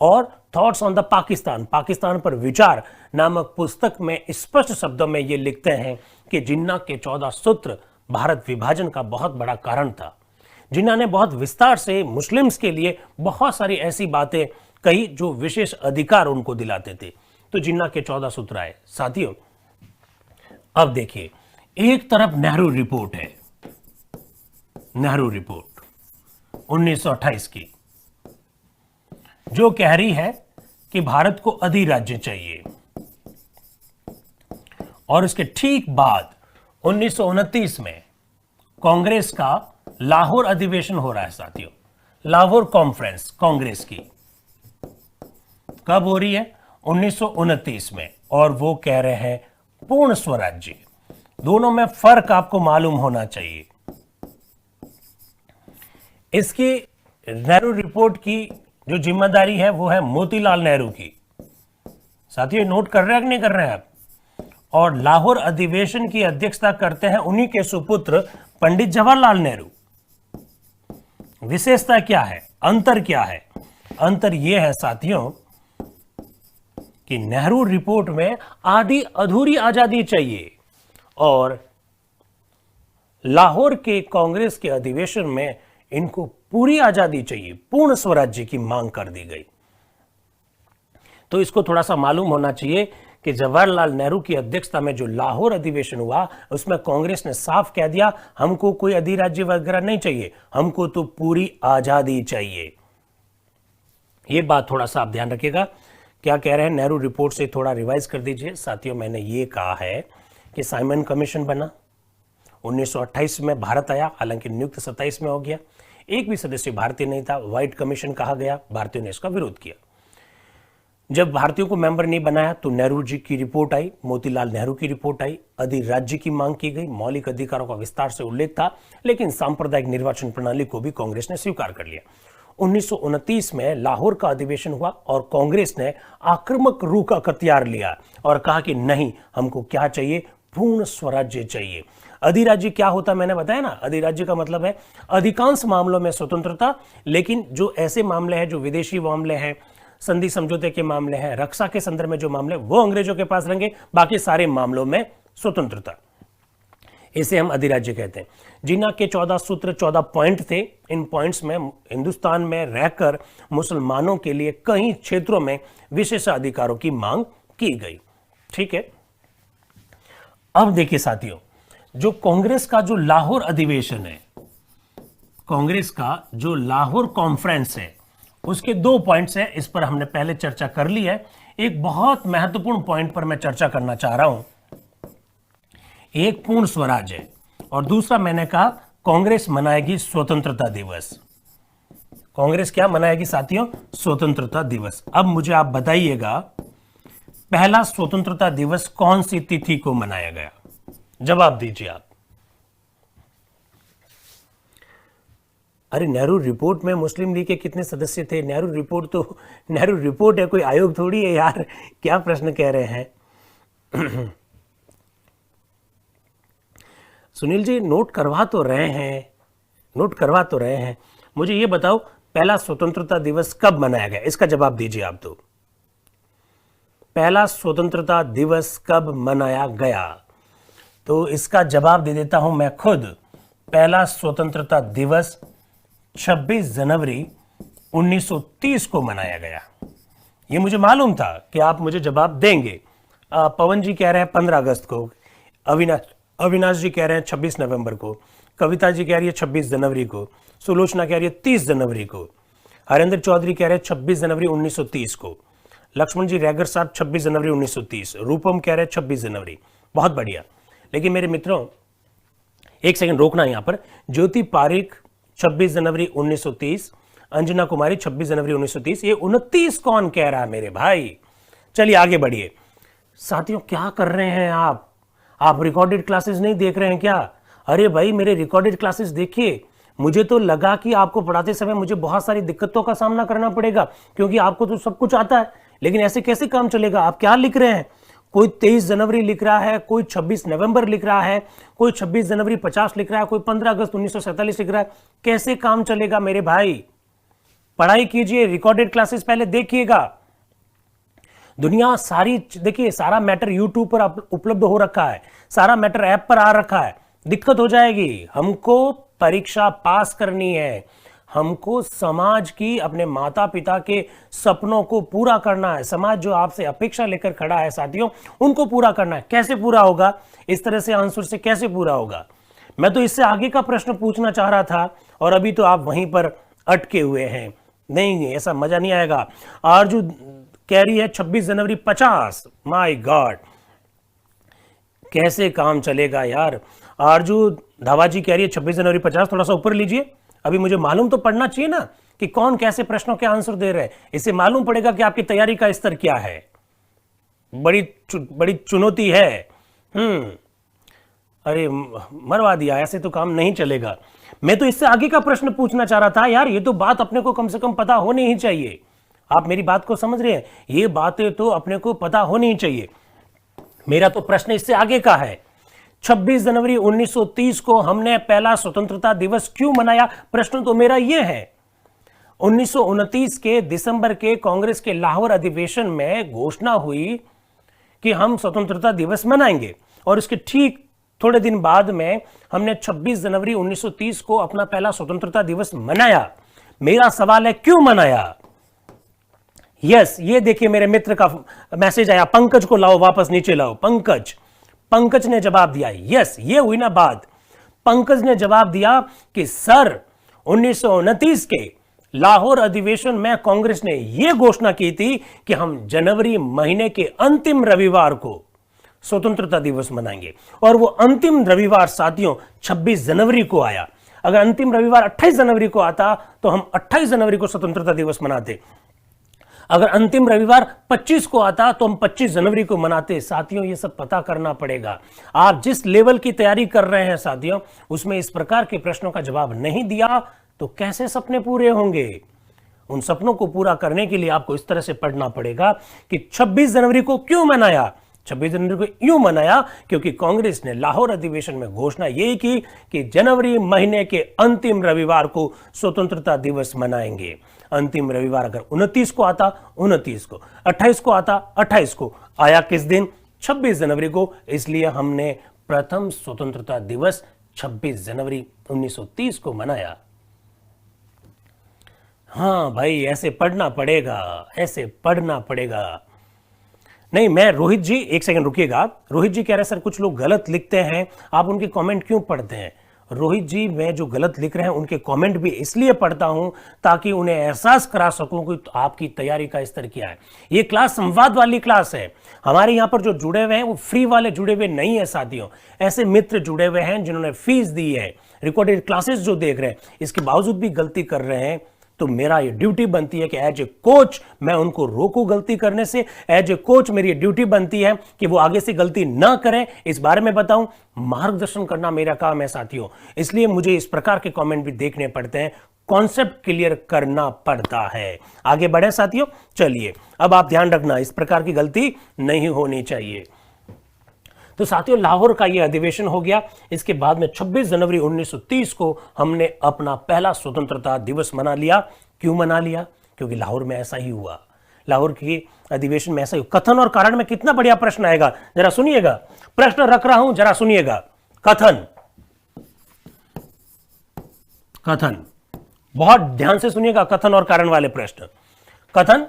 Speaker 1: और thoughts on the Pakistan, Pakistan पर विचार नामक पुस्तक में स्पष्ट शब्दों में ये लिखते हैं कि जिन्ना के 14 सूत्र भारत विभाजन का बहुत बड़ा कारण था। जिन्ना ने बहुत विस्तार से मुस्लिम्स के लिए बहुत सारी ऐसी बातें कही जो विशेष अधिकार उनको दिलाते थे। तो जिन्ना के 14 सूत्र आए। साथियों, अब देखिए, एक तरफ नेहरू रिपोर्ट है, नेहरू रिपोर्ट 1928 की, जो कह रही है कि भारत को अधिराज्य चाहिए, और इसके ठीक बाद 1929 में कांग्रेस का लाहौर अधिवेशन हो रहा है। साथियों, लाहौर कॉन्फ्रेंस कांग्रेस की कब हो रही है? 1929 में, और वो कह रहे हैं पूर्ण स्वराज्य। दोनों में फर्क आपको मालूम होना चाहिए। इसकी नेहरू रिपोर्ट की जो जिम्मेदारी है वो है मोतीलाल नेहरू की। साथियों, नोट कर रहे हैं कि नहीं कर रहे हैं आप? और लाहौर अधिवेशन की अध्यक्षता करते हैं उन्हीं के सुपुत्र पंडित जवाहरलाल नेहरू। विशेषता क्या है, अंतर क्या है? अंतर यह है साथियों कि नेहरू रिपोर्ट में आधी अधूरी आजादी चाहिए, और लाहौर के कांग्रेस के अधिवेशन में इनको पूरी आजादी चाहिए, पूर्ण स्वराज्य की मांग कर दी गई। तो इसको थोड़ा सा मालूम होना चाहिए कि जवाहरलाल नेहरू की अध्यक्षता में जो लाहौर अधिवेशन हुआ उसमें कांग्रेस ने साफ कह दिया, हमको कोई अधिराज्य वगैरह नहीं चाहिए, हमको तो पूरी आजादी चाहिए। यह बात थोड़ा सा आप ध्यान रखिएगा। क्या कह रहे हैं नेहरू रिपोर्ट से थोड़ा रिवाइज कर दीजिए। साथियों, मैंने ये कहा है कि साइमन कमीशन बना, 1928 में भारत आया, हालांकि नियुक्त 27 में हो गया। एक भी सदस्य भारतीय नहीं था। व्हाइट कमीशन कहा गया, भारतीयों ने इसका विरोध किया। जब भारतीयों को मेंबर नहीं बनाया तो नेहरू जी की रिपोर्ट आई, मोतीलाल नेहरू की रिपोर्ट आई, अधिराज्य की मांग की गई, मौलिक अधिकारों का विस्तार से उल्लेख था, लेकिन सांप्रदायिक निर्वाचन प्रणाली को भी कांग्रेस ने स्वीकार कर लिया। 1929 में लाहौर का अधिवेशन हुआ और कांग्रेस ने आक्रामक रुख अख्तियार लिया और कहा कि नहीं, हमको क्या चाहिए, पूर्ण स्वराज्य चाहिए। अधिराज्य क्या होता है मैंने बताया ना, अधिराज्य का मतलब है अधिकांश मामलों में स्वतंत्रता, लेकिन जो ऐसे मामले हैं जो विदेशी मामले हैं, संधि समझौते के मामले हैं, रक्षा के संदर्भ में जो मामले, वो अंग्रेजों के पास रहेंगे, बाकी सारे मामलों में स्वतंत्रता। इसे हम अधिराज्य कहते हैं। जिन्ना के 14 सूत्र 14 पॉइंट थे। इन पॉइंट्स में हिंदुस्तान में रहकर मुसलमानों के लिए कई क्षेत्रों में विशेष अधिकारों की मांग की गई। ठीक है, अब देखिए साथियों, जो कांग्रेस का जो लाहौर अधिवेशन है, कांग्रेस का जो लाहौर कॉन्फ्रेंस है, उसके 2 पॉइंट्स हैं। इस पर हमने पहले चर्चा कर ली है। एक बहुत महत्वपूर्ण पॉइंट पर मैं चर्चा करना चाह रहा हूं। एक पूर्ण स्वराज है और दूसरा मैंने कहा कांग्रेस मनाएगी स्वतंत्रता दिवस। कांग्रेस क्या मनाएगी साथियों? स्वतंत्रता दिवस। अब मुझे आप बताइएगा, पहला स्वतंत्रता दिवस कौन सी तिथि को मनाया गया? जवाब दीजिए आप। अरे, नेहरू रिपोर्ट में मुस्लिम लीग के कितने सदस्य थे? नेहरू रिपोर्ट तो नेहरू रिपोर्ट है, कोई आयोग थोड़ी है यार। क्या प्रश्न कह रहे हैं? सुनील जी, नोट करवा तो रहे हैं, नोट करवा तो रहे हैं। मुझे ये बताओ, पहला स्वतंत्रता दिवस कब मनाया गया? इसका जवाब दीजिए आप। तो पहला स्वतंत्रता दिवस कब मनाया गया? तो इसका जवाब दे देता हूं मैं खुद। पहला स्वतंत्रता दिवस 26 जनवरी 1930 को मनाया गया। ये मुझे मालूम था कि आप मुझे जवाब देंगे। पवन जी कह रहे हैं 15 अगस्त को, अविनाश जी कह रहे हैं 26 नवंबर को, कविता जी कह रही है 26 जनवरी को, सुलोचना कह रही है 30 जनवरी को, हरेंद्र चौधरी कह रहे हैं 26 जनवरी 1930 को, लक्ष्मण जी रैगर साहब 26 जनवरी 1930, रूपम कह रहे हैं 26 जनवरी। बहुत बढ़िया। लेकिन मेरे मित्रों, एक सेकंड रोकना यहां पर। ज्योति पारिक 26 जनवरी 1930, अंजना कुमारी 26 जनवरी 1930, ये 29 कौन कह रहा है मेरे भाई? चलिए आगे बढ़िए। साथियों, क्या कर रहे हैं आप रिकॉर्डेड क्लासेस नहीं देख रहे हैं क्या? अरे भाई मेरे रिकॉर्डेड क्लासेस देखिए, मुझे तो लगा कि आपको पढ़ाते समय मुझे बहुत सारी दिक्कतों का सामना करना पड़ेगा, क्योंकि आपको तो सब कुछ आता है। लेकिन ऐसे कैसे काम चलेगा? आप क्या लिख रहे हैं? कोई 23 जनवरी लिख रहा है, कोई 26 नवंबर लिख रहा है, कोई 26 जनवरी 50 लिख रहा है, कोई 15 अगस्त 1947 लिख रहा है। कैसे काम चलेगा मेरे भाई? पढ़ाई कीजिए, रिकॉर्डेड क्लासेस पहले देखिएगा। दुनिया सारी देखिए, सारा मैटर यूट्यूब पर उपलब्ध हो रखा है, सारा मैटर ऐप पर आ रखा है। दिक्कत हो जाएगी। हमको परीक्षा पास करनी है, हमको समाज की, अपने माता पिता के सपनों को पूरा करना है। समाज जो आपसे अपेक्षा लेकर खड़ा है साथियों, उनको पूरा करना है। कैसे पूरा होगा? इस तरह से आंसर से कैसे पूरा होगा? मैं तो इससे आगे का प्रश्न पूछना चाह रहा था और अभी तो आप वहीं पर अटके हुए हैं। नहीं, ऐसा मजा नहीं आएगा। आरजू कह रही है 26 जनवरी 50। माय गॉड, कैसे काम चलेगा यार? आरजू धावा जी कह रही है 26 जनवरी 50। थोड़ा सा ऊपर लीजिए, अभी मुझे मालूम तो पड़ना चाहिए ना कि कौन कैसे प्रश्नों के आंसर दे रहे हैं। इससे मालूम पड़ेगा कि आपकी तैयारी का स्तर क्या है। बड़ी चुनौती है। अरे मरवा दिया, ऐसे तो काम नहीं चलेगा। मैं तो इससे आगे का प्रश्न पूछना चाह रहा था यार। ये तो बात अपने को कम से कम पता होनी ही चाहिए। आप मेरी बात को समझ रहे हैं? ये बातें तो अपने को पता होनी ही चाहिए। मेरा तो प्रश्न इससे आगे का है। 26 जनवरी 1930 को हमने पहला स्वतंत्रता दिवस क्यों मनाया? प्रश्न तो मेरा यह है। 1929 के दिसंबर के कांग्रेस के लाहौर अधिवेशन में घोषणा हुई कि हम स्वतंत्रता दिवस मनाएंगे, और इसके ठीक थोड़े दिन बाद में हमने 26 जनवरी 1930 को अपना पहला स्वतंत्रता दिवस मनाया। मेरा सवाल है, क्यों मनाया? यस, ये देखिए मेरे मित्र का मैसेज आया। पंकज को लाओ, वापस नीचे लाओ। पंकज ने जवाब दिया। यस, ये हुई ना बात। पंकज ने जवाब दिया कि सर 1929 के लाहौर अधिवेशन में कांग्रेस ने यह घोषणा की थी कि हम जनवरी महीने के अंतिम रविवार को स्वतंत्रता दिवस मनाएंगे, और वो अंतिम रविवार साथियों 26 जनवरी को आया। अगर अंतिम रविवार 28 जनवरी को आता तो हम 28 जनवरी को स्वतंत्रता दिवस मनाते। अगर अंतिम रविवार 25 को आता तो हम 25 जनवरी को मनाते। साथियों, ये सब पता करना पड़ेगा। आप जिस लेवल की तैयारी कर रहे हैं साथियों, उसमें इस प्रकार के प्रश्नों का जवाब नहीं दिया तो कैसे सपने पूरे होंगे? उन सपनों को पूरा करने के लिए आपको इस तरह से पढ़ना पड़ेगा कि 26 जनवरी को क्यों मनाया। 26 जनवरी को यूं मनाया क्योंकि कांग्रेस ने लाहौर अधिवेशन में घोषणा यही की कि जनवरी महीने के अंतिम रविवार को स्वतंत्रता दिवस मनाएंगे। अंतिम रविवार अगर 29 को आता 29 को, 28 को आता 28 को, आया किस दिन? 26 जनवरी को। इसलिए हमने प्रथम स्वतंत्रता दिवस 26 जनवरी 1930 को मनाया। हाँ भाई, ऐसे पढ़ना पड़ेगा, ऐसे पढ़ना पड़ेगा। नहीं, मैं रोहित जी, एक सेकंड रुकिएगा। रोहित जी कह रहे हैं सर कुछ लोग गलत लिखते हैं, आप उनके कमेंट क्यों पढ़ते हैं? रोहित जी, मैं जो गलत लिख रहे हैं उनके कमेंट भी इसलिए पढ़ता हूं ताकि उन्हें एहसास करा सकूं कि आपकी तैयारी का स्तर क्या है। ये क्लास संवाद वाली क्लास है। हमारे यहाँ पर जो जुड़े हुए हैं वो फ्री वाले जुड़े हुए नहीं है साथियों। ऐसे मित्र जुड़े हुए हैं जिन्होंने फीस दी है, रिकॉर्डेड क्लासेस जो देख रहे हैं, इसके बावजूद भी गलती कर रहे हैं। तो मेरा ये ड्यूटी बनती है कि एज ए कोच मैं उनको रोकूं गलती करने से। एज ए कोच मेरी ड्यूटी बनती है कि वो आगे से गलती ना करें, इस बारे में बताऊं। मार्गदर्शन करना मेरा काम है साथियों। इसलिए मुझे इस प्रकार के कमेंट भी देखने पड़ते हैं, कॉन्सेप्ट क्लियर करना पड़ता है। आगे बढ़े साथियों, चलिए अब आप ध्यान रखना, इस प्रकार की गलती नहीं होनी चाहिए। तो साथियों, लाहौर का यह अधिवेशन हो गया। इसके बाद में 26 जनवरी 1930 को हमने अपना पहला स्वतंत्रता दिवस मना लिया। क्यों मना लिया? क्योंकि लाहौर में ऐसा ही हुआ। लाहौर की अधिवेशन में ऐसा ही। कथन और कारण में कितना बढ़िया प्रश्न आएगा, जरा सुनिएगा। प्रश्न रख रहा हूं, जरा सुनिएगा। कथन बहुत ध्यान से सुनिएगा। कथन और कारण वाले प्रश्न। कथन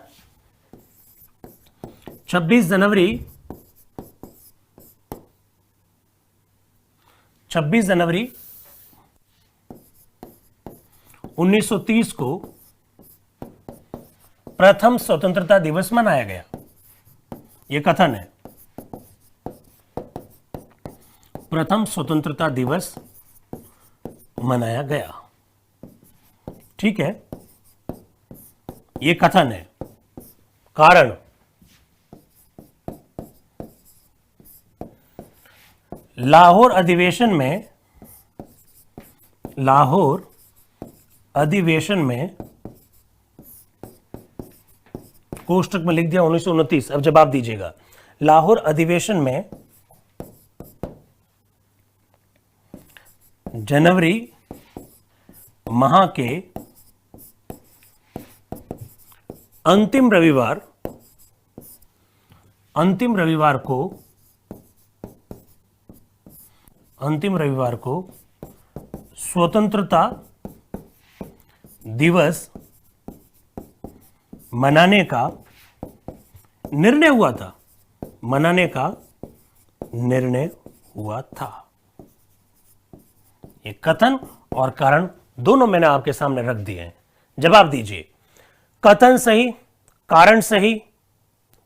Speaker 1: 26 जनवरी 1930 को प्रथम स्वतंत्रता दिवस मनाया गया। यह कथन है। प्रथम स्वतंत्रता दिवस मनाया गया, ठीक है, यह कथन है। कारण, लाहौर अधिवेशन में लाहौर अधिवेशन में, कोष्टक में लिख दिया 1929, अब जवाब दीजिएगा। लाहौर अधिवेशन में जनवरी माह के अंतिम रविवार को स्वतंत्रता दिवस मनाने का निर्णय हुआ था। ये कथन और कारण दोनों मैंने आपके सामने रख दिए हैं। जवाब दीजिए। कथन सही, कारण सही,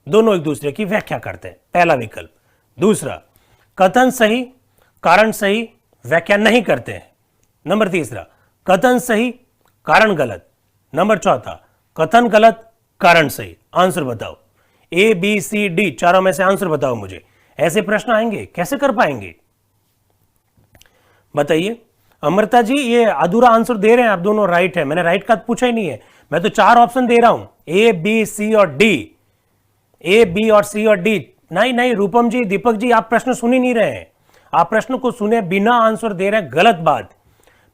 Speaker 1: दोनों एक दूसरे की व्याख्या करते हैं, पहला विकल्प। दूसरा, कथन सही, कारण सही, व्याख्या नहीं करते हैं। नंबर तीसरा, कथन सही, कारण गलत। नंबर चौथा, कथन गलत, कारण सही। आंसर बताओ। ए बी सी डी चारों में से आंसर बताओ मुझे। ऐसे प्रश्न आएंगे, कैसे कर पाएंगे बताइए। अमृता जी ये अधूरा आंसर दे रहे हैं आप दोनों, राइट है। मैंने राइट का पूछा ही नहीं है, मैं तो 4 ऑप्शन दे रहा हूं, ए बी सी और डी। ए बी और सी और डी। नहीं रूपम जी, दीपक जी, आप प्रश्न सुन ही नहीं रहे हैं। आप प्रश्न को सुने बिना आंसर दे रहे हैं, गलत बात।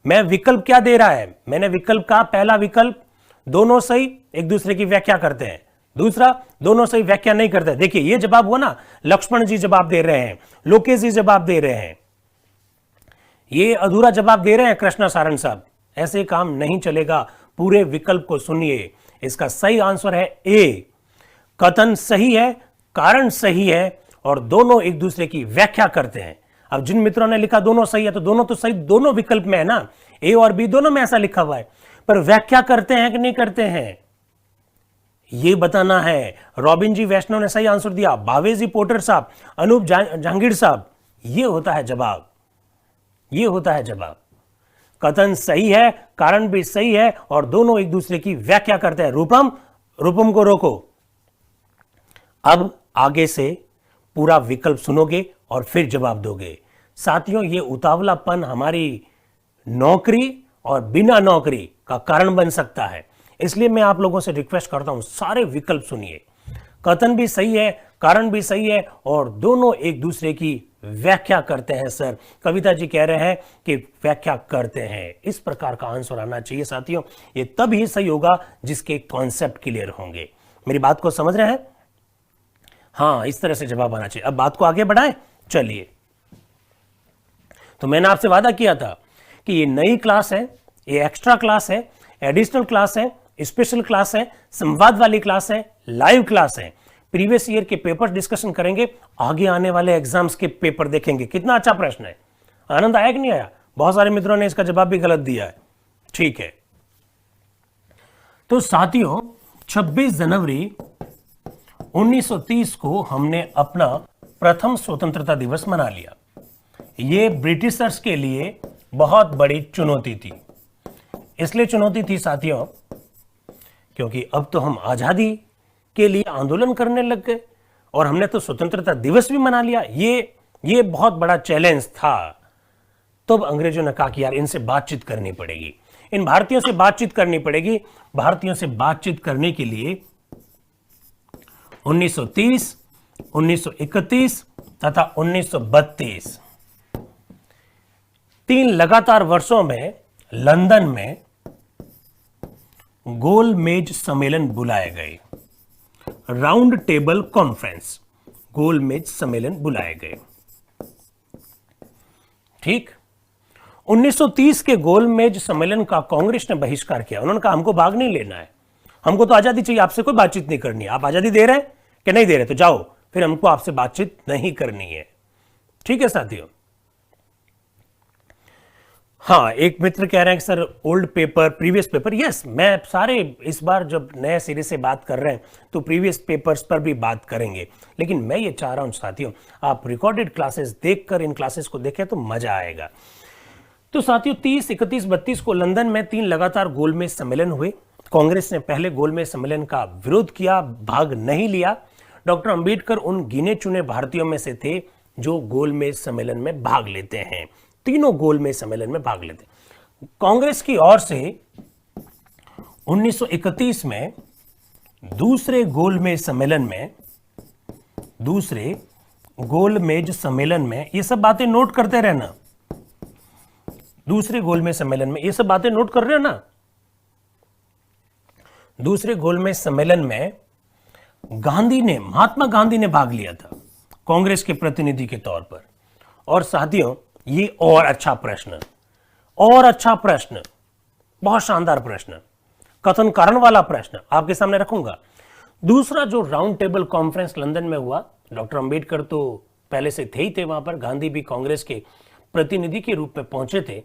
Speaker 1: मैं विकल्प क्या दे रहा है, मैंने विकल्प का पहला विकल्प दोनों सही, एक दूसरे की व्याख्या करते हैं। दूसरा, दोनों सही, व्याख्या नहीं करते। देखिए ये जवाब हुआ ना, लक्ष्मण जी जवाब दे रहे हैं, लोकेश जी जवाब दे रहे हैं, ये अधूरा जवाब दे रहे हैं कृष्णा सारण साहब। ऐसे काम नहीं चलेगा, पूरे विकल्प को सुनिए। इसका सही आंसर है ए। कथन सही है, कारण सही है और दोनों एक दूसरे की व्याख्या करते हैं। अब जिन मित्रों ने लिखा दोनों सही है, तो दोनों तो सही दोनों विकल्प में है ना, ए और बी दोनों में ऐसा लिखा हुआ है, पर व्याख्या करते हैं कि नहीं करते हैं ये बताना है। रॉबिन जी वैष्णव ने सही आंसर दिया, भावेश जी पोटर साहब, अनूप जहांगीर साहब, ये होता है जवाब। कथन सही है, कारण भी सही है और दोनों एक दूसरे की व्याख्या करते हैं। रूपम को रोको। अब आगे से पूरा विकल्प सुनोगे और फिर जवाब दोगे। साथियों, ये उतावलापन हमारी नौकरी और बिना नौकरी का कारण बन सकता है, इसलिए मैं आप लोगों से रिक्वेस्ट करता हूं, सारे विकल्प सुनिए। कथन भी सही है, कारण भी सही है और दोनों एक दूसरे की व्याख्या करते हैं। सर कविता जी कह रहे हैं कि व्याख्या करते हैं। इस प्रकार का आंसर आना चाहिए साथियों। ये तब ही सही होगा जिसके कॉन्सेप्ट क्लियर होंगे। मेरी बात को समझ रहे हैं? हाँ, इस तरह से जवाब आना चाहिए। अब बात को आगे बढ़ाएं, चलिए। तो मैंने आपसे वादा किया था कि ये नई क्लास है, ये एक्स्ट्रा क्लास है, एडिशनल क्लास है, स्पेशल क्लास है, संवाद वाली क्लास है, लाइव क्लास है। प्रीवियस ईयर के पेपर डिस्कशन करेंगे, आगे आने वाले एग्जाम्स के पेपर देखेंगे। कितना अच्छा प्रश्न है, आनंद आया कि नहीं आया? बहुत सारे मित्रों ने इसका जवाब भी गलत दिया है। ठीक है, तो साथियों 26 जनवरी 1930 को हमने अपना प्रथम स्वतंत्रता दिवस मना लिया। ये ब्रिटिशर्स के लिए बहुत बड़ी चुनौती थी। इसलिए चुनौती थी साथियों क्योंकि अब तो हम आजादी के लिए आंदोलन करने लग गए और हमने तो स्वतंत्रता दिवस भी मना लिया। ये बहुत बड़ा चैलेंज था। तब अंग्रेजों ने कहा कि यार इनसे बातचीत करनी पड़ेगी, इन भारतीयों से बातचीत करनी पड़ेगी। भारतीयों से बातचीत करने के लिए 1930, 1931 तथा 1932 3 लगातार वर्षों में लंदन में गोल मेज सम्मेलन बुलाए गए। राउंड टेबल कॉन्फ्रेंस, गोल मेज सम्मेलन बुलाए गए। ठीक, 1930 के गोल मेज सम्मेलन का कांग्रेस ने बहिष्कार किया। उन्होंने कहा हमको भाग नहीं लेना है, हमको तो आजादी चाहिए, आपसे कोई बातचीत नहीं करनी है। आप आजादी दे रहे हैं कि नहीं दे रहे, तो जाओ, फिर हमको आपसे बातचीत नहीं करनी है। ठीक है साथियों। हाँ, एक मित्र कह रहे हैं कि sir old paper, previous paper. Yes, मैं सारे इस बार जब नए सिरे से बात कर रहे हैं तो प्रीवियस पेपर्स पर भी बात करेंगे, लेकिन मैं ये चाह रहा हूं साथियों आप रिकॉर्डेड क्लासेस देखकर इन क्लासेस को देखें तो मजा आएगा। तो साथियों 30, 31, 32 को लंदन में 3 लगातार गोलमेज सम्मेलन हुए। कांग्रेस ने पहले गोलमेज सम्मेलन का विरोध किया, भाग नहीं लिया। डॉक्टर अंबेडकर उन गिने चुने भारतीयों में से थे जो गोलमेज सम्मेलन में भाग लेते हैं। तीनों गोलमेज सम्मेलन में भाग लेते। कांग्रेस की ओर से 1931 में दूसरे गोलमेज सम्मेलन में ये सब बातें नोट करते रहना। दूसरे गोलमेज सम्मेलन में ये सब बातें नोट कर रहे हो ना। दूसरे गोलमेज सम्मेलन में महात्मा गांधी ने भाग लिया था कांग्रेस के प्रतिनिधि के तौर पर। और साथियों, ये और अच्छा प्रश्न, बहुत शानदार प्रश्न, कथन कारण वाला प्रश्न आपके सामने रखूंगा। दूसरा जो राउंड टेबल कॉन्फ्रेंस लंदन में हुआ, डॉक्टर अंबेडकर तो पहले से थे ही थे वहां पर, गांधी भी कांग्रेस के प्रतिनिधि के रूप में पहुंचे थे।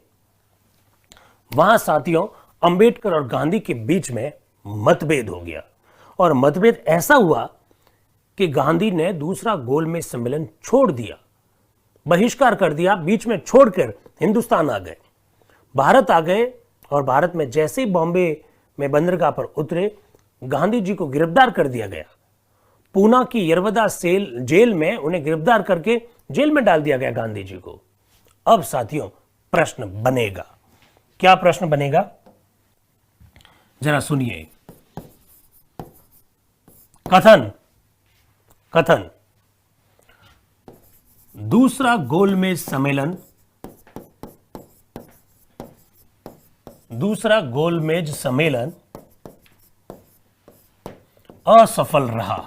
Speaker 1: वहां साथियों, अंबेडकर और गांधी के बीच में मतभेद हो गया और मतभेद ऐसा हुआ कि गांधी ने दूसरा गोलमेज सम्मेलन छोड़ दिया, बहिष्कार कर दिया, बीच में छोड़कर हिंदुस्तान आ गए, भारत आ गए। और भारत में जैसे ही बॉम्बे में बंदरगाह पर उतरे, गांधी जी को गिरफ्तार कर दिया गया। पूना की यरवदा जेल में उन्हें गिरफ्तार करके जेल में डाल दिया गया गांधी जी को। अब साथियों, प्रश्न बनेगा, क्या प्रश्न बनेगा जरा सुनिए। कथन दूसरा गोलमेज सम्मेलन असफल रहा।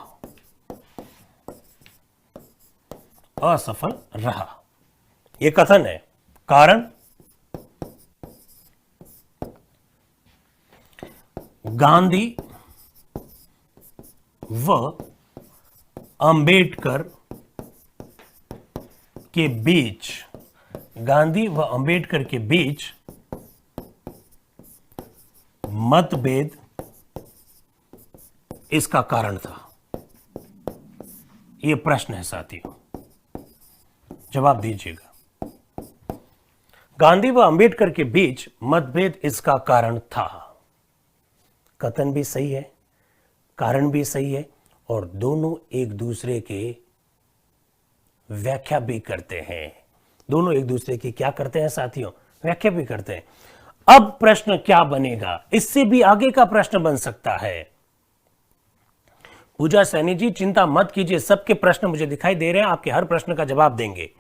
Speaker 1: यह कथन है। कारण, गांधी व अंबेडकर के बीच मतभेद इसका कारण था। यह प्रश्न है साथियों, जवाब दीजिएगा। गांधी व अंबेडकर के बीच मतभेद इसका कारण था। कथन भी सही है, कारण भी सही है, और दोनों एक दूसरे के व्याख्या भी करते हैं। दोनों एक दूसरे की क्या करते हैं साथियों? व्याख्या भी करते हैं। अब प्रश्न क्या बनेगा? इससे भी आगे का प्रश्न बन सकता है। पूजा सैनी जी, चिंता मत कीजिए, सबके प्रश्न मुझे दिखाई दे रहे हैं, आपके हर प्रश्न का जवाब देंगे।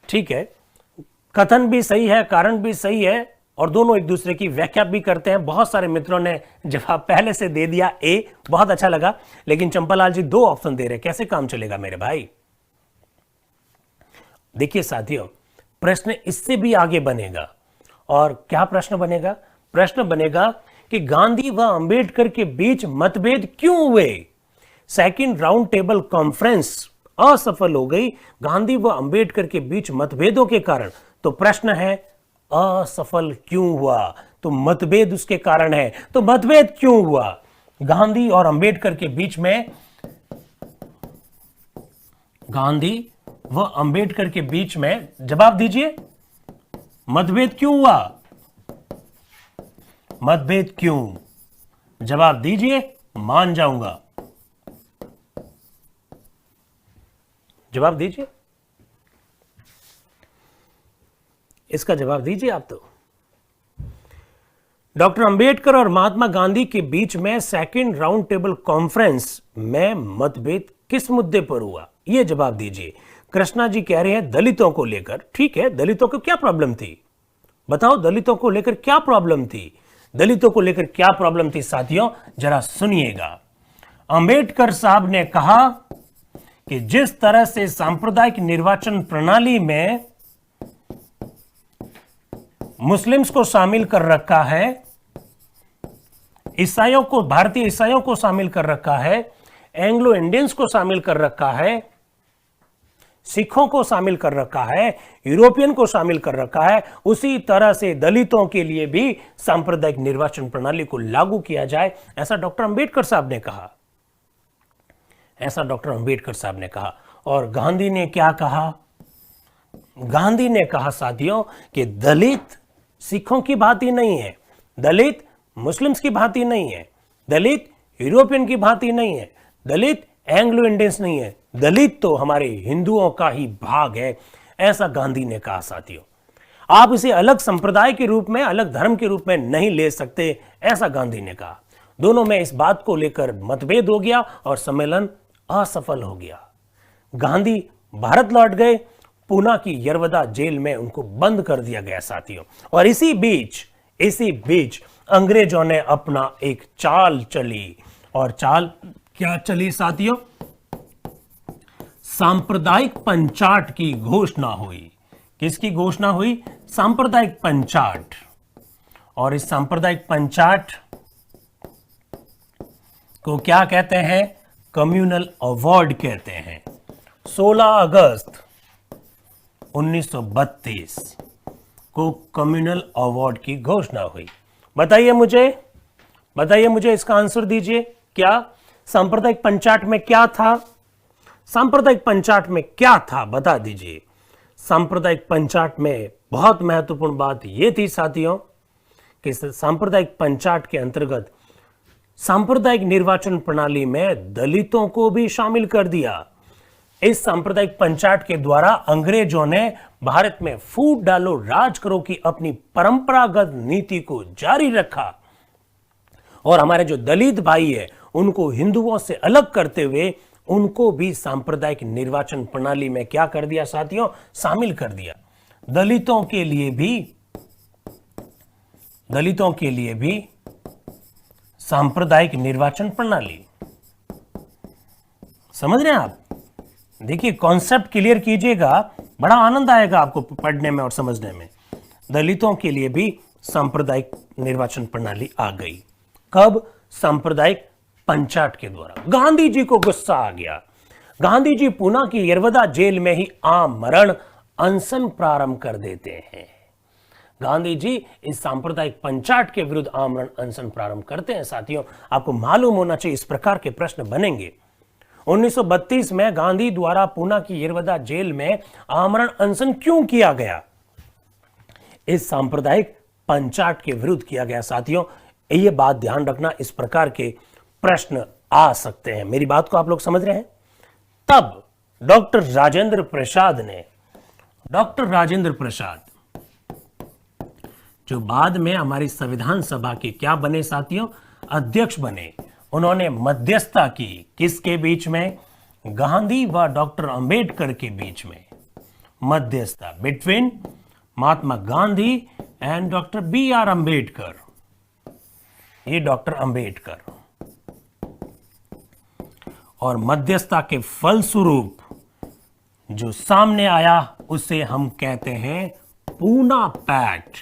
Speaker 1: ठीक है, कथन भी सही है, कारण भी सही है, और दोनों एक दूसरे की व्याख्या भी करते हैं। बहुत सारे मित्रों ने जवाब पहले से दे दिया ए, बहुत अच्छा लगा। लेकिन चंपालाल जी 2 ऑप्शन दे रहे, कैसे काम चलेगा मेरे भाई? देखिए साथियों, प्रश्न इससे भी आगे बनेगा। और क्या प्रश्न बनेगा? प्रश्न बनेगा कि गांधी व अंबेडकर के बीच मतभेद क्यों हुए? सेकंड राउंड टेबल कॉन्फ्रेंस असफल हो गई गांधी व अंबेडकर के बीच मतभेदों के कारण। तो प्रश्न है, असफल क्यों हुआ? तो मतभेद उसके कारण है। तो मतभेद क्यों हुआ गांधी और अंबेडकर के बीच में? गांधी व अंबेडकर के बीच में, जवाब दीजिए, मतभेद क्यों हुआ? मतभेद क्यों? जवाब दीजिए, मान जाऊंगा। जवाब दीजिए, इसका जवाब दीजिए आप। तो डॉक्टर अंबेडकर और महात्मा गांधी के बीच में सेकंड राउंड टेबल कॉन्फ्रेंस में मतभेद किस मुद्दे पर हुआ? यह जवाब दीजिए। कृष्णा जी कह रहे हैं दलितों को लेकर। ठीक है, दलितों को क्या प्रॉब्लम थी? बताओ, दलितों को लेकर क्या प्रॉब्लम थी? दलितों को लेकर क्या प्रॉब्लम थी साथियों? जरा सुनिएगा। अंबेडकर साहब ने कहा कि जिस तरह से सांप्रदायिक निर्वाचन प्रणाली में मुस्लिम्स को शामिल कर रखा है, ईसाइयों को, भारतीय ईसाइयों को शामिल कर रखा है, एंग्लो इंडियंस को शामिल कर रखा है, सिखों को शामिल कर रखा है, यूरोपियन को शामिल कर रखा है, उसी तरह से दलितों के लिए भी सांप्रदायिक निर्वाचन प्रणाली को लागू किया जाए, ऐसा डॉक्टर अंबेडकर साहब ने कहा। ऐसा डॉक्टर अंबेडकर साहब ने कहा। और गांधी ने क्या कहा? गांधी ने कहा साथियों कि दलित सिखों की भांति नहीं है, दलित मुस्लिम्स की भांति नहीं है, दलित यूरोपियन की भांति नहीं है, दलित एंग्लो इंडियंस नहीं है, दलित तो हमारे हिंदुओं का ही भाग है, ऐसा गांधी ने कहा साथियों। आप इसे अलग संप्रदाय के रूप में, अलग धर्म के रूप में नहीं ले सकते, ऐसा गांधी ने कहा। दोनों में इस बात को लेकर मतभेद हो गया और सम्मेलन असफल हो गया। गांधी भारत लौट गए। पूना की यरवदा जेल में उनको बंद कर दिया गया साथियों। और इसी बीच अंग्रेजों ने अपना एक चाल चली। और चाल क्या चली साथियों? सांप्रदायिक पंचाट की घोषणा हुई। किसकी घोषणा हुई? सांप्रदायिक पंचाट। और इस सांप्रदायिक पंचाट को क्या कहते हैं? कम्युनल अवार्ड कहते हैं। 16 अगस्त 1932 को कम्युनल अवार्ड की घोषणा हुई। बताइए मुझे इसका आंसर दीजिए। क्या सांप्रदायिक पंचाट में क्या था? सांप्रदायिक पंचाट में क्या था बता दीजिए। सांप्रदायिक पंचाट में बहुत महत्वपूर्ण बात यह थी साथियों कि सांप्रदायिक पंचाट के अंतर्गत सांप्रदायिक निर्वाचन प्रणाली में दलितों को भी शामिल कर दिया। इस सांप्रदायिक पंचाट के द्वारा अंग्रेजों ने भारत में फूट डालो राज करो की अपनी परंपरागत नीति को जारी रखा और हमारे जो दलित भाई है उनको हिंदुओं से अलग करते हुए उनको भी सांप्रदायिक निर्वाचन प्रणाली में क्या कर दिया साथियों? शामिल कर दिया। दलितों के लिए भी सांप्रदायिक निर्वाचन प्रणाली। समझ रहे हैं आप? देखिए कॉन्सेप्ट क्लियर कीजिएगा, बड़ा आनंद आएगा आपको पढ़ने में और समझने में। दलितों के लिए भी सांप्रदायिक निर्वाचन प्रणाली आ गई। कब? सांप्रदायिक पंचाट के द्वारा। गांधी जी को गुस्सा आ गया। गांधी जी पूना की यरवदा जेल में ही आमरण अनशन प्रारंभ कर देते हैं। गांधी जी इस सांप्रदायिक पंचाट के विरुद्ध आमरण अनशन प्रारंभ करते हैं। साथियों आपको मालूम होना चाहिए इस प्रकार के प्रश्न बनेंगे। 1932 में गांधी द्वारा पूना की यरवदा जेल में आमरण अनशन क्यों किया गया? इस सांप्रदायिक पंचाट के विरुद्ध किया गया। साथियों यह बात ध्यान रखना, इस प्रकार के प्रश्न आ सकते हैं। मेरी बात को आप लोग समझ रहे हैं? तब डॉक्टर राजेंद्र प्रसाद जो बाद में हमारी संविधान सभा के क्या बने साथियों? अध्यक्ष बने। उन्होंने मध्यस्थता की। किसके बीच में? गांधी व डॉक्टर अंबेडकर के बीच में मध्यस्थता, between Mahatma Gandhi and doctor B.R. Ambedkar. ये डॉक्टर अंबेडकर। और मध्यस्थता के फलस्वरूप जो सामने आया उसे हम कहते हैं Poona pact.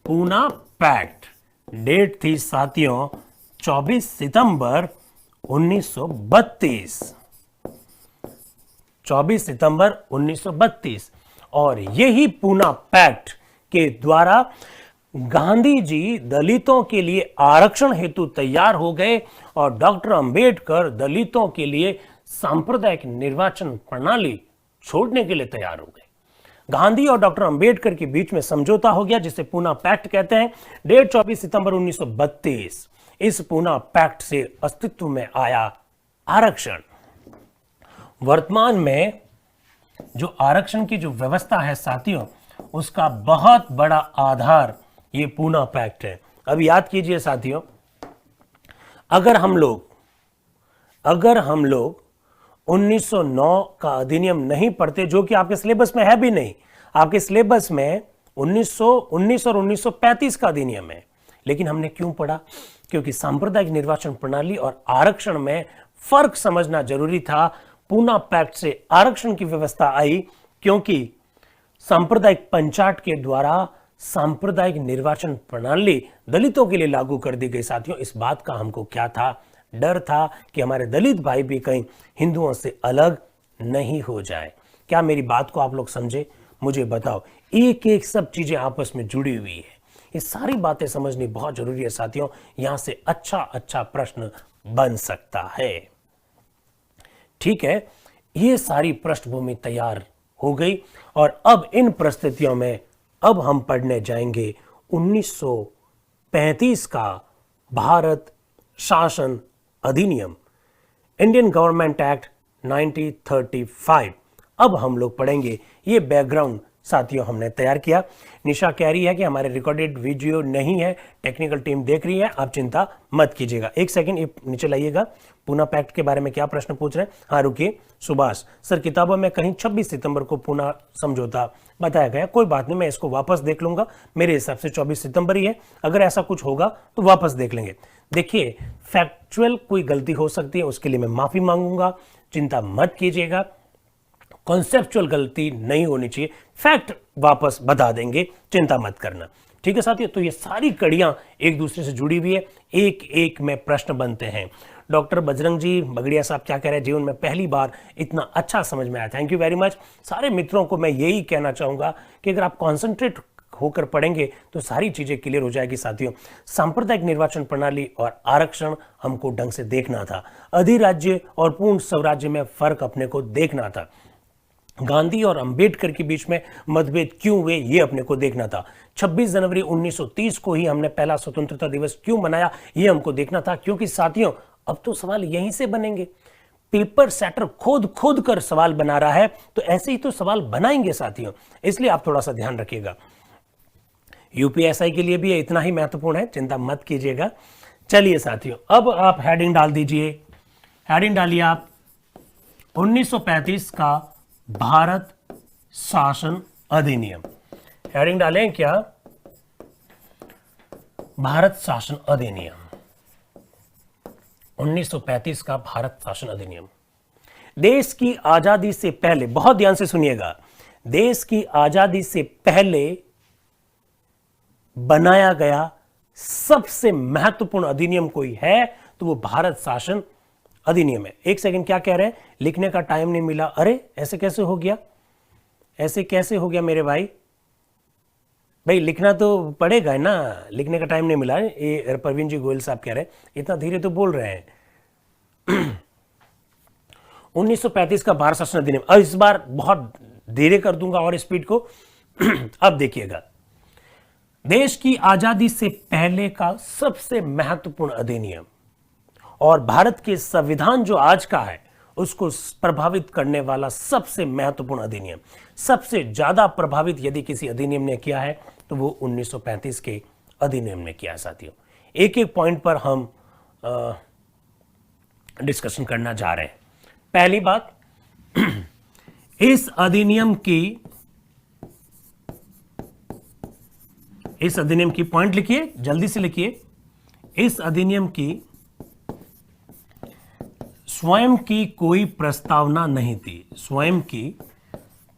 Speaker 1: Poona pact date थी साथियों 24 सितंबर 1932। 24 सितंबर 1932। और यही पूना पैक्ट के द्वारा गांधी जी दलितों के लिए आरक्षण हेतु तैयार हो गए और डॉक्टर अंबेडकर दलितों के लिए सांप्रदायिक निर्वाचन प्रणाली छोड़ने के लिए तैयार हो गए। गांधी और डॉक्टर अंबेडकर के बीच में समझौता हो गया जिसे पूना पैक्ट कहते हैं। डेट 24 सितंबर 1932। इस पूना पैक्ट से अस्तित्व में आया आरक्षण। वर्तमान में जो आरक्षण की जो व्यवस्था है साथियों उसका बहुत बड़ा आधार ये पूना पैक्ट है। अब याद कीजिए साथियों, अगर हम लोग 1909 का अधिनियम नहीं पढ़ते, जो कि आपके सिलेबस में है भी नहीं, आपके सिलेबस में 1919 और 1935 का अधिनियम है, लेकिन हमने क्यों पढ़ा? क्योंकि सांप्रदायिक निर्वाचन प्रणाली और आरक्षण में फर्क समझना जरूरी था। पूना पैक्ट से आरक्षण की व्यवस्था आई क्योंकि सांप्रदायिक पंचाट के द्वारा सांप्रदायिक निर्वाचन प्रणाली दलितों के लिए लागू कर दी गई। साथियों इस बात का हमको क्या था? डर था कि हमारे दलित भाई भी कहीं हिंदुओं से अलग नहीं हो जाए। क्या मेरी बात को आप लोग समझे? मुझे बताओ। एक एक सब चीजें आपस में जुड़ी हुई है। ये सारी बातें समझनी बहुत जरूरी है साथियों। यहां से अच्छा प्रश्न बन सकता है। ठीक है, ये सारी पृष्ठभूमि तैयार हो गई और अब इन परिस्थितियों में अब हम पढ़ने जाएंगे 1935 का भारत शासन अधिनियम, इंडियन गवर्नमेंट एक्ट 1935। अब हम लोग पढ़ेंगे। ये बैकग्राउंड साथियों हमने तैयार किया। निशा कह रही है कि हमारे रिकॉर्डेड वीडियो नहीं है, टेक्निकल टीम देख रही है, आप चिंता मत कीजिएगा। एक सेकंड नीचे लाइएगा। पूना पैक्ट के बारे में क्या प्रश्न पूछ रहे हैं? हाँ रुकिए। सुभाष सर, किताबों में कहीं 26 सितंबर को पूना समझौता बताया गया। कोई बात नहीं, मैं इसको वापस देख लूंगा। मेरे हिसाब से 24 सितंबर ही है। अगर ऐसा कुछ होगा तो वापस देख लेंगे। देखिए, फैक्चुअल कोई गलती हो सकती है, उसके लिए मैं माफी मांगूंगा, चिंता मत कीजिएगा। कॉन्सेप्चुअल गलती नहीं होनी चाहिए, फैक्ट वापस बता देंगे, चिंता मत करना। ठीक है साथियों, तो ये सारी कड़ियां एक दूसरे से जुड़ी हुई है, एक एक में प्रश्न बनते हैं। डॉक्टर बजरंग जी बगड़िया साहब क्या कह रहे हैं? जीवन में पहली बार इतना अच्छा समझ में आया, थैंक यू वेरी मच। सारे मित्रों को मैं यही कहना चाहूंगा कि अगर आप कॉन्सेंट्रेट होकर पढ़ेंगे तो सारी चीजें क्लियर हो जाएगी। साथियों, सांप्रदायिक निर्वाचन प्रणाली और आरक्षण हमको ढंग से देखना था, अधिराज्य और पूर्ण स्वराज्य में फर्क अपने को देखना था, गांधी और अंबेडकर के बीच में मतभेद क्यों हुए ये अपने को देखना था, 26 जनवरी 1930 को ही हमने पहला स्वतंत्रता दिवस क्यों मनाया ये हमको देखना था। क्योंकि साथियों, अब तो सवाल यहीं से बनेंगे। पेपर सेटर खोद खोद कर सवाल बना रहा है, तो ऐसे ही तो सवाल बनाएंगे साथियों, इसलिए आप थोड़ा सा ध्यान रखिएगा। यूपीएसआई के लिए भी ये इतना ही महत्वपूर्ण है, चिंता मत कीजिएगा। चलिए साथियों, अब आप हेडिंग डाल दीजिए। हेडिंग डालिए आप 1935 का भारत शासन अधिनियम। हेडिंग डालें क्या? भारत शासन अधिनियम, 1935 का भारत शासन अधिनियम। देश की आजादी से पहले, बहुत ध्यान से सुनिएगा, देश की आजादी से पहले बनाया गया सबसे महत्वपूर्ण अधिनियम कोई है तो वो भारत शासन अधिनियम है। एक सेकंड, क्या कह रहे हैं? लिखने का टाइम नहीं मिला। अरे ऐसे कैसे हो गया? ऐसे कैसे हो गया मेरे भाई? भाई लिखना तो पड़ेगा ना, लिखने का टाइम नहीं मिला। ये प्रवीण जी गोयल साहब कह रहे हैं, इतना धीरे तो बोल रहे हैं। 1935 का भारत शासन अधिनियम, अब इस बार बहुत धीरे कर दूंगा और स्पीड को। अब देखिएगा, देश की आजादी से पहले का सबसे महत्वपूर्ण अधिनियम और भारत के संविधान जो आज का है उसको प्रभावित करने वाला सबसे महत्वपूर्ण अधिनियम, सबसे ज्यादा प्रभावित यदि किसी अधिनियम ने किया है तो वो 1935 के अधिनियम ने किया है। साथियों, एक एक पॉइंट पर हम डिस्कशन करना जा रहे हैं। पहली बात, इस अधिनियम की पॉइंट लिखिए, जल्दी से लिखिए। इस अधिनियम की स्वयं की कोई प्रस्तावना नहीं थी, स्वयं की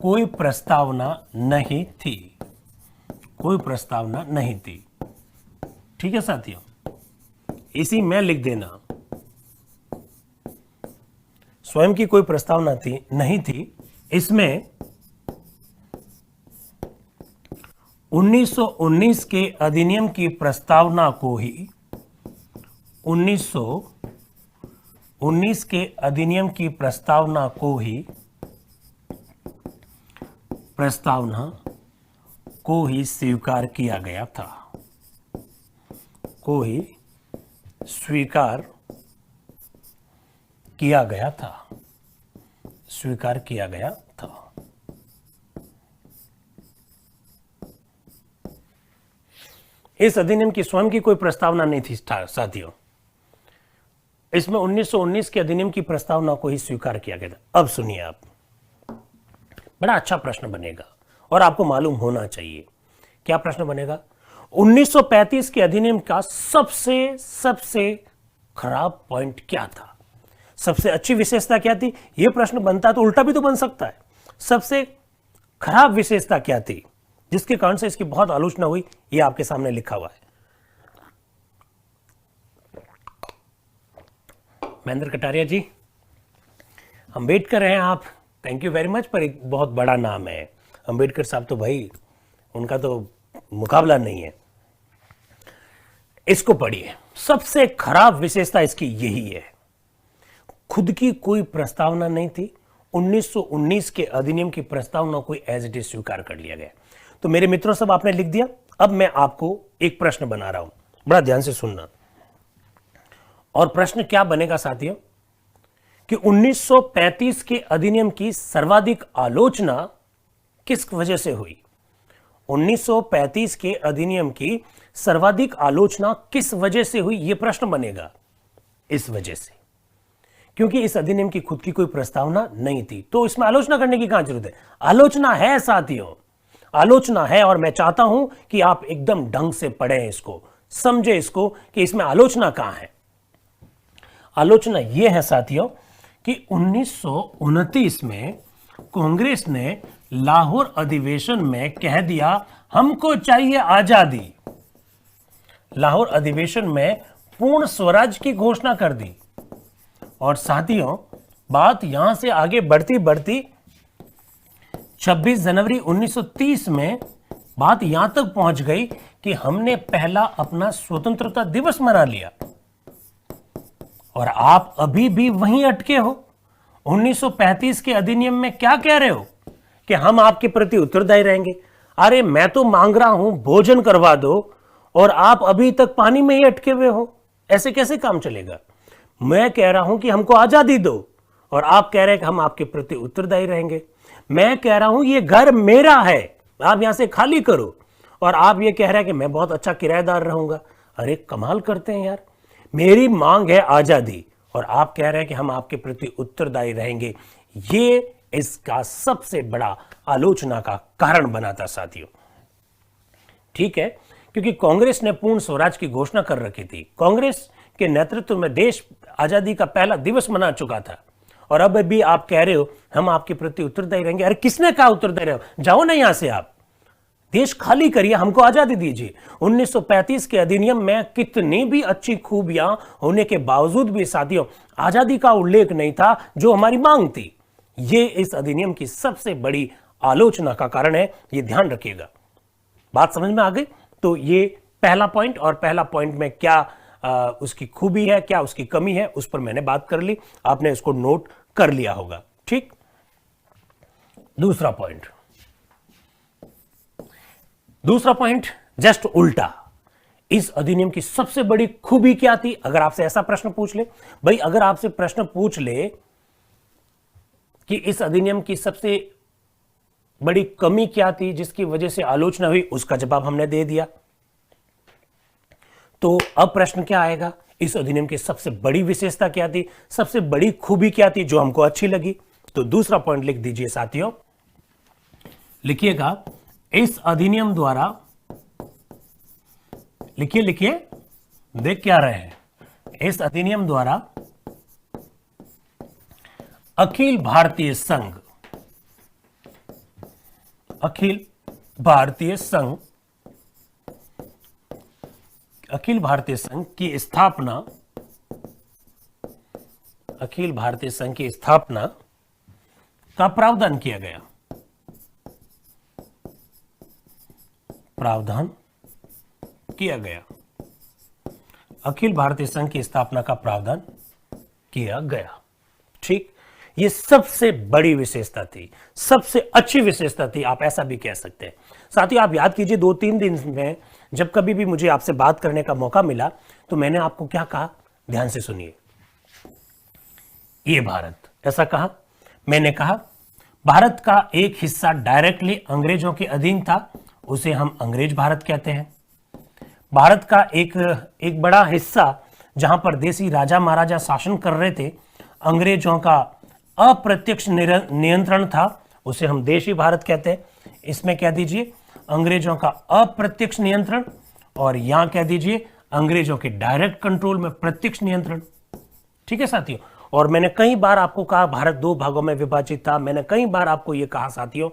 Speaker 1: कोई प्रस्तावना नहीं थी, कोई प्रस्तावना नहीं थी। ठीक है साथियों, इसी में लिख देना, स्वयं की कोई प्रस्तावना नहीं थी। इसमें 1919 के अधिनियम की प्रस्तावना को ही 1919 के अधिनियम की प्रस्तावना को ही स्वीकार किया गया था, को ही स्वीकार किया गया था, स्वीकार किया गया था। इस अधिनियम की स्वयं की कोई प्रस्तावना नहीं थी साथियों, इसमें 1919 के अधिनियम की प्रस्तावना को ही स्वीकार किया गया था। अब सुनिए आप, बड़ा अच्छा प्रश्न बनेगा और आपको मालूम होना चाहिए क्या प्रश्न बनेगा। 1935 के अधिनियम का सबसे खराब पॉइंट क्या था, सबसे अच्छी विशेषता क्या थी? यह प्रश्न बनता है तो उल्टा भी तो बन सकता है। सबसे खराब विशेषता क्या थी जिसके कारण से इसकी बहुत आलोचना हुई? यह आपके सामने लिखा हुआ है। महेंद्र कटारिया जी, अंबेडकर हैं आप, थैंक यू वेरी मच, पर एक बहुत बड़ा नाम है अंबेडकर साहब, तो भाई उनका तो मुकाबला नहीं है। इसको पढ़िए, सबसे खराब विशेषता इसकी यही है, खुद की कोई प्रस्तावना नहीं थी। 1919 के अधिनियम की प्रस्तावना को एज इट इज स्वीकार कर लिया गया। तो मेरे मित्रों, सब आपने लिख दिया। अब मैं आपको एक प्रश्न बना रहा हूं, बड़ा ध्यान से सुनना। और प्रश्न क्या बनेगा साथियों कि 1935 के अधिनियम की सर्वाधिक आलोचना किस वजह से हुई? 1935 के अधिनियम की सर्वाधिक आलोचना किस वजह से हुई? यह प्रश्न बनेगा। इस वजह से, क्योंकि इस अधिनियम की खुद की कोई प्रस्तावना नहीं थी, तो इसमें आलोचना करने की कहां जरूरत है? आलोचना है साथियों, आलोचना है, और मैं चाहता हूं कि आप एकदम ढंग से पढ़ें इसको, समझे इसको कि इसमें आलोचना कहां है। आलोचना यह है साथियों कि 1929 में कांग्रेस ने लाहौर अधिवेशन में कह दिया हमको चाहिए आजादी। लाहौर अधिवेशन में पूर्ण स्वराज की घोषणा कर दी। और साथियों, बात यहां से आगे बढ़ती बढ़ती 26 जनवरी 1930 में बात यहां तक पहुंच गई कि हमने पहला अपना स्वतंत्रता दिवस मना लिया। और आप अभी भी वहीं अटके हो। 1935 के अधिनियम में क्या कह रहे हो कि हम आपके प्रति उत्तरदायी रहेंगे। अरे मैं तो मांग रहा हूं भोजन करवा दो, और आप अभी तक पानी में ही अटके हुए हो। ऐसे कैसे काम चलेगा? मैं कह रहा हूं कि हमको आजादी दो, और आप कह रहे हैं कि हम आपके प्रति उत्तरदायी रहेंगे। मैं कह रहा हूं ये घर मेरा है, आप यहां से खाली करो, और आप ये कह रहे हैं कि मैं बहुत अच्छा किराएदार रहूंगा। अरे कमाल करते हैं यार। मेरी मांग है आजादी, और आप कह रहे हैं कि हम आपके प्रति उत्तरदायी रहेंगे। ये इसका सबसे बड़ा आलोचना का कारण बना था साथियों। ठीक है, क्योंकि कांग्रेस ने पूर्ण स्वराज की घोषणा कर रखी थी। कांग्रेस के नेतृत्व में देश आजादी का पहला दिवस मना चुका था, और अब भी आप कह रहे हो हम आपके प्रति उत्तरदायी रहेंगे। अरे किसने कहा उत्तरदायी रहो? जाओ ना यहां से, आप देश खाली करिए, हमको आजादी दीजिए। 1935 के अधिनियम में कितनी भी अच्छी खूबियां होने के बावजूद भी साथियों आजादी का उल्लेख नहीं था, जो हमारी मांग थी। ये इस अधिनियम की सबसे बड़ी आलोचना का कारण है, ये ध्यान रखिएगा। बात समझ में आ गई? तो ये पहला पॉइंट, और पहला पॉइंट में क्या उसकी खूबी है, क्या उसकी कमी है, उस पर मैंने बात कर ली, आपने इसको नोट कर लिया होगा। ठीक, दूसरा पॉइंट जस्ट उल्टा। इस अधिनियम की सबसे बड़ी खूबी क्या थी? अगर आपसे ऐसा प्रश्न पूछ ले भाई, अगर आपसे प्रश्न पूछ ले कि इस अधिनियम की सबसे बड़ी कमी क्या थी जिसकी वजह से आलोचना हुई, उसका जवाब हमने दे दिया। तो अब प्रश्न क्या आएगा? इस अधिनियम की सबसे बड़ी विशेषता क्या थी, सबसे बड़ी खूबी क्या थी जो हमको अच्छी लगी? तो दूसरा पॉइंट लिख दीजिए साथियों, लिखिएगा, इस अधिनियम द्वारा, लिखिए, देख क्या रहे हैं, इस अधिनियम द्वारा अखिल भारतीय संघ की स्थापना, का प्रावधान किया गया। अखिल भारतीय संघ की स्थापना का प्रावधान किया गया। ठीक, ये सबसे बड़ी विशेषता थी, सबसे अच्छी विशेषता थी, आप ऐसा भी कह सकते हैं। साथियों, आप याद कीजिए 2-3 दिन में जब कभी भी मुझे आपसे बात करने का मौका मिला तो मैंने आपको क्या कहा, ध्यान से सुनिए। ये भारत, ऐसा कहा मैंने, कहा भारत का एक हिस्सा डायरेक्टली अंग्रेजों के अधीन था, उसे हम अंग्रेज भारत कहते हैं। भारत का एक बड़ा हिस्सा जहां पर देसी राजा महाराजा शासन कर रहे थे, अंग्रेजों का अप्रत्यक्ष नियंत्रण था, उसे हम देशी भारत कहते हैं। इसमें कह दीजिए अंग्रेजों का अप्रत्यक्ष नियंत्रण, और यहां कह दीजिए अंग्रेजों के डायरेक्ट कंट्रोल में प्रत्यक्ष नियंत्रण। ठीक है साथियों, और मैंने कई बार आपको कहा भारत 2 भागों में विभाजित था। मैंने कई बार आपको यह कहा साथियों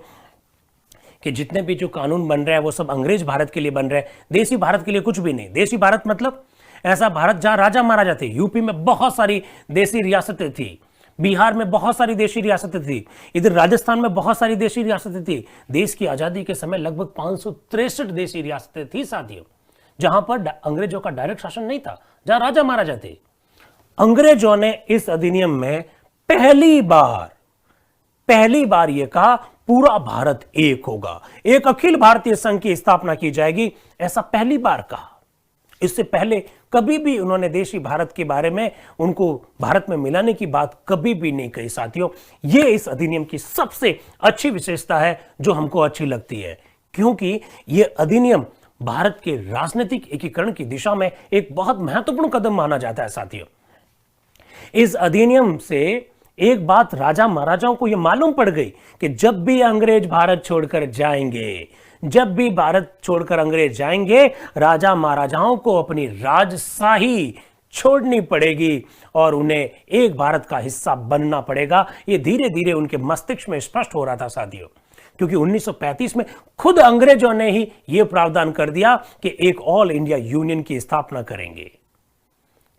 Speaker 1: कि जितने भी जो कानून बन रहे हैं वो सब अंग्रेज भारत के लिए बन रहे हैं, देसी भारत के लिए कुछ भी नहीं। देसी भारत मतलब ऐसा भारत जहां राजा महाराजा थे। यूपी में बहुत सारी देसी रियासतें थी, बिहार में बहुत सारी देशी रियासतें थी, इधर राजस्थान में बहुत सारी देशी रियासतें थी। देश की आजादी के समय लगभग 563 देशी रियासतें थी साथियों, जहां पर अंग्रेजों का डायरेक्ट शासन नहीं था, जहां राजा महाराजा थे। अंग्रेजों ने इस अधिनियम में पहली बार यह कहा पूरा भारत एक होगा, एक अखिल भारतीय संघ की स्थापना की जाएगी, ऐसा पहली बार कहा। इससे पहले कभी भी उन्होंने देशी भारत के बारे में, उनको भारत में मिलाने की बात कभी भी नहीं कही साथियों। ये इस अधिनियम की सबसे अच्छी विशेषता है जो हमको अच्छी लगती है, क्योंकि ये अधिनियम भारत के राजनीतिक एकीकरण की दिशा में एक बहुत महत्वपूर्ण कदम माना जाता है साथियों। इस अधिनियम से एक बात राजा महाराजाओं को यह मालूम पड़ गई कि जब भी अंग्रेज भारत छोड़कर जाएंगे, जब भी भारत छोड़कर अंग्रेज जाएंगे, राजा महाराजाओं को अपनी राजशाही छोड़नी पड़ेगी और उन्हें एक भारत का हिस्सा बनना पड़ेगा। ये धीरे धीरे उनके मस्तिष्क में स्पष्ट हो रहा था साथियों, क्योंकि 1935 में खुद अंग्रेजों ने ही यह प्रावधान कर दिया कि एक ऑल इंडिया यूनियन की स्थापना करेंगे।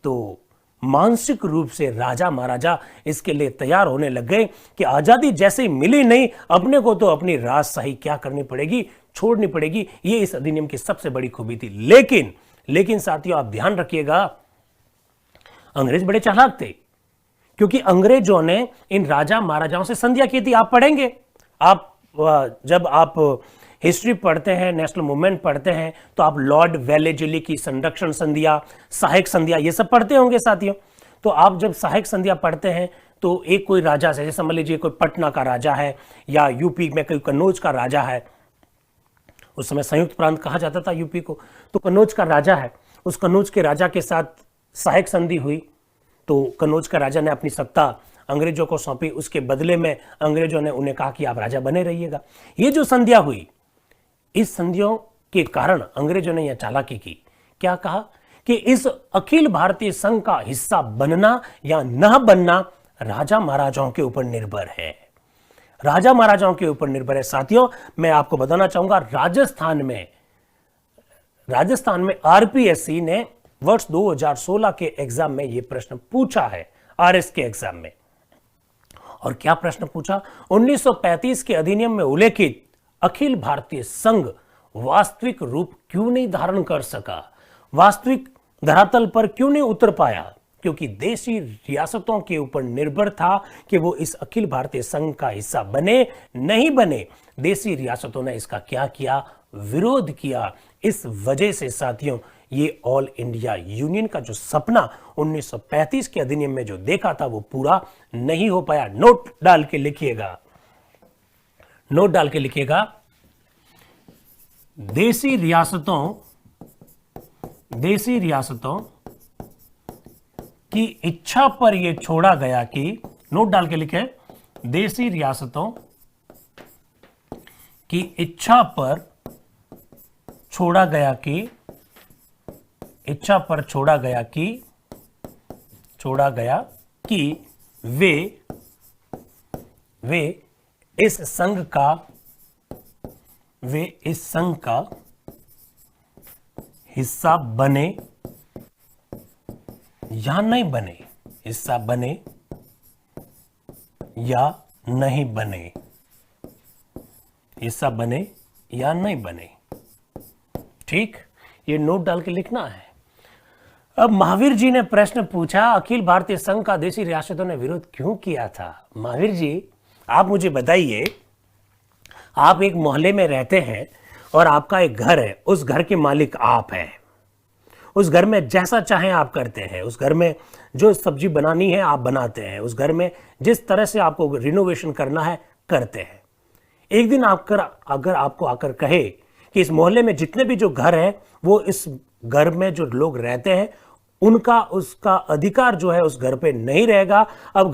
Speaker 1: तो मानसिक रूप से राजा महाराजा इसके लिए तैयार होने लग गए कि आजादी जैसे ही मिली नहीं, अपने को तो अपनी राजशाही क्या करनी पड़ेगी, छोड़नी पड़ेगी। ये इस अधिनियम की सबसे बड़ी खूबी थी। लेकिन साथियों, आप ध्यान रखिएगा, अंग्रेज बड़े चालाक थे, क्योंकि अंग्रेजों ने इन राजा महाराजाओं से संधियां की थी। आप पढ़ेंगे, जब आप हिस्ट्री पढ़ते हैं, नेशनल मूवमेंट पढ़ते हैं, तो आप लॉर्ड वेलेजली की संरक्षण संधियां, सहायक संधियां, ये सब पढ़ते होंगे साथियों। तो आप जब सहायक संधियां पढ़ते हैं तो एक कोई राजा से, जैसे समझ लीजिए कोई पटना का राजा है या यूपी में कोई कन्नौज का राजा है, उस समय संयुक्त प्रांत कहा जाता था यूपी को, तो कन्नौज का राजा है, उस कन्नौज के राजा के साथ सहायक संधि हुई, तो कन्नौज का राजा ने अपनी सत्ता अंग्रेजों को सौंपी। उसके बदले में अंग्रेजों ने उन्हें कहा कि आप राजा बने रहिएगा। ये जो संधियां हुई, इस संधियों के कारण अंग्रेजों ने यह चालाकी की, क्या कहा कि इस अखिल भारतीय संघ का हिस्सा बनना या न बनना राजा महाराजाओं के ऊपर निर्भर है, राजा महाराजाओं के ऊपर निर्भर है। साथियों, मैं आपको बताना चाहूंगा, राजस्थान में आरपीएससी ने वर्ष 2016 के एग्जाम में यह प्रश्न पूछा है, आरएस के एग्जाम में। और क्या प्रश्न पूछा? 1935 के अधिनियम में उल्लेखित अखिल भारतीय संघ वास्तविक रूप क्यों नहीं धारण कर सका, वास्तविक धरातल पर क्यों नहीं उतर पाया? क्योंकि देशी रियासतों के ऊपर निर्भर था कि वो इस अखिल भारतीय संघ का हिस्सा बने नहीं बने। देशी रियासतों ने इसका क्या किया? विरोध किया। इस वजह से साथियों, ये ऑल इंडिया यूनियन का जो सपना 1935 के अधिनियम में जो देखा था वो पूरा नहीं हो पाया। नोट डाल के लिखिएगा, नोट डाल के लिखिएगा, देशी रियासतों की इच्छा पर यह छोड़ा गया कि, नोट डाल के लिखे, देशी रियासतों की इच्छा पर छोड़ा गया कि वे इस संघ का हिस्सा बने या नहीं बने, हिस्सा बने या नहीं बने, हिस्सा बने या नहीं बने। ठीक, ये नोट डाल के लिखना है। अब महावीर जी ने प्रश्न पूछा, अखिल भारतीय संघ का देशी रियासतों ने विरोध क्यों किया था? महावीर जी, आप मुझे बताइए, आप एक मोहल्ले में रहते हैं और आपका एक घर है, उस घर के मालिक आप हैं, उस घर में जैसा चाहें आप करते हैं, उस घर में जो सब्जी बनानी है आप बनाते हैं, उस घर में जिस तरह से आपको रिनोवेशन करना है करते हैं। एक दिन अगर आपको आकर कहे कि इस मोहल्ले में जितने भी जो घर हैं, वो इस घर में जो लोग रहते हैं उसका अधिकार जो है उस घर पे नहीं रहेगा, अब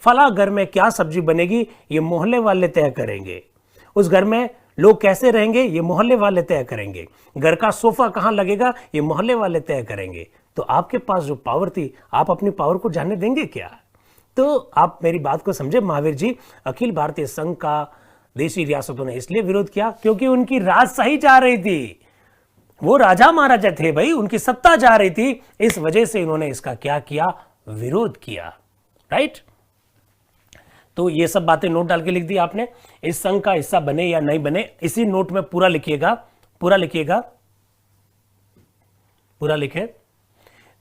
Speaker 1: फला घर में क्या सब्जी बनेगी ये मोहल्ले वाले तय करेंगे, उस घर में लोग कैसे रहेंगे ये मोहल्ले वाले तय करेंगे, घर का सोफा कहां लगेगा ये मोहल्ले वाले तय करेंगे। तो आपके पास जो पावर थी, आप अपनी पावर को जाने देंगे क्या? तो आप मेरी बात को समझे महावीर जी, अखिल भारतीय संघ का देशी रियासतों ने इसलिए विरोध किया क्योंकि उनकी राजशाही जा रही थी, वो राजा महाराजा थे भाई, उनकी सत्ता जा रही थी, इस वजह से इन्होंने इसका क्या किया? विरोध किया। राइट, तो ये सब बातें नोट डाल के लिख दी आपने। इस संघ का हिस्सा बने या नहीं बने, इसी नोट में पूरा लिखिएगा, पूरा लिखे।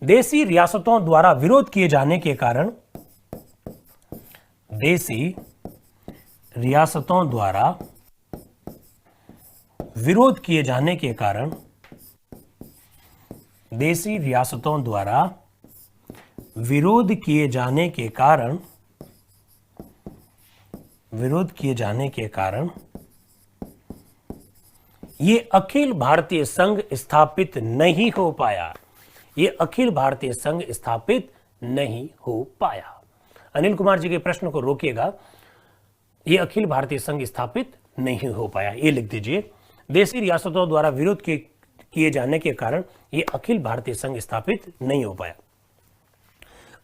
Speaker 1: देशी रियासतों द्वारा विरोध किए जाने के कारण, देशी रियासतों द्वारा विरोध किए जाने के कारण देशी रियासतों द्वारा विरोध किए जाने के कारण ये अखिल भारतीय संघ स्थापित नहीं हो पाया। ये अखिल भारतीय संघ स्थापित नहीं हो पाया। अनिल कुमार जी के प्रश्न को रोकिएगा। ये अखिल भारतीय संघ स्थापित नहीं हो पाया, ये लिख दीजिए। देशी रियासतों द्वारा विरोध किए जाने के कारण ये अखिल भारतीय संघ स्थापित नहीं हो पाया।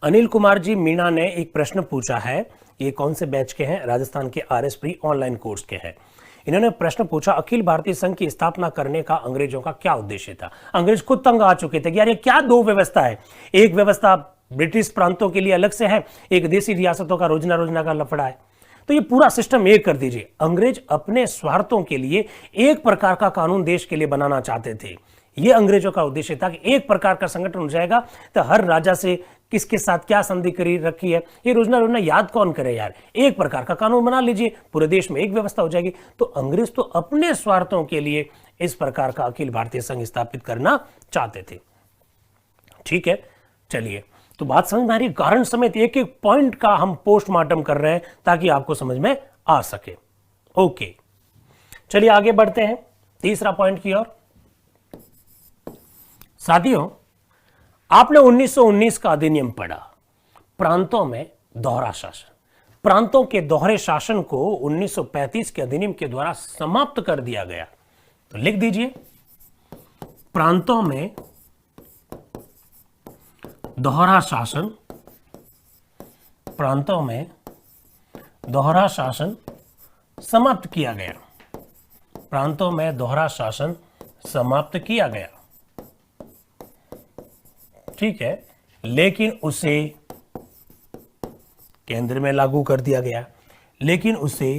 Speaker 1: अनिल कुमार जी मीणा ने एक प्रश्न पूछा है, ये कौन से बैच के हैं? राजस्थान के RS प्री ऑनलाइन कोर्स के हैं। इन्होंने प्रश्न पूछा, अखिल भारतीय संघ की स्थापना करने का अंग्रेजों का क्या उद्देश्य था? अंग्रेज खुद तंग आ चुके थे कि यार ये क्या दो व्यवस्था है, एक व्यवस्था ब्रिटिश प्रांतों के लिए अलग से है, एक देशी रियासतों का रोजना का लफड़ा है, तो ये पूरा सिस्टम एक कर दीजिए। अंग्रेज अपने स्वार्थों के लिए एक प्रकार का कानून देश के लिए बनाना चाहते थे। ये अंग्रेजों का उद्देश्य था कि एक प्रकार का संगठन हो जाएगा, तो हर राजा से किसके साथ क्या संधि करी रखी है ये रोजना याद कौन करे यार, एक प्रकार का कानून बना लीजिए, पूरे देश में एक व्यवस्था हो जाएगी। तो अंग्रेज तो अपने स्वार्थों के लिए इस प्रकार का अखिल भारतीय संघ स्थापित करना चाहते थे। ठीक है, चलिए, तो बात समझ में आ रही है। कारण समेत एक एक पॉइंट का हम पोस्टमार्टम कर रहे हैं ताकि आपको समझ में आ सके। ओके, चलिए आगे बढ़ते हैं तीसरा पॉइंट की ओर। साथियों, आपने 1919 का अधिनियम पढ़ा, प्रांतों में दोहरा शासन। प्रांतों के दोहरे शासन को 1935 के अधिनियम के द्वारा समाप्त कर दिया गया। तो लिख दीजिए, प्रांतों में दोहरा शासन, प्रांतों में दोहरा शासन समाप्त किया गया। प्रांतों में दोहरा शासन समाप्त किया गया, ठीक है, लेकिन उसे केंद्र में लागू कर दिया गया। लेकिन उसे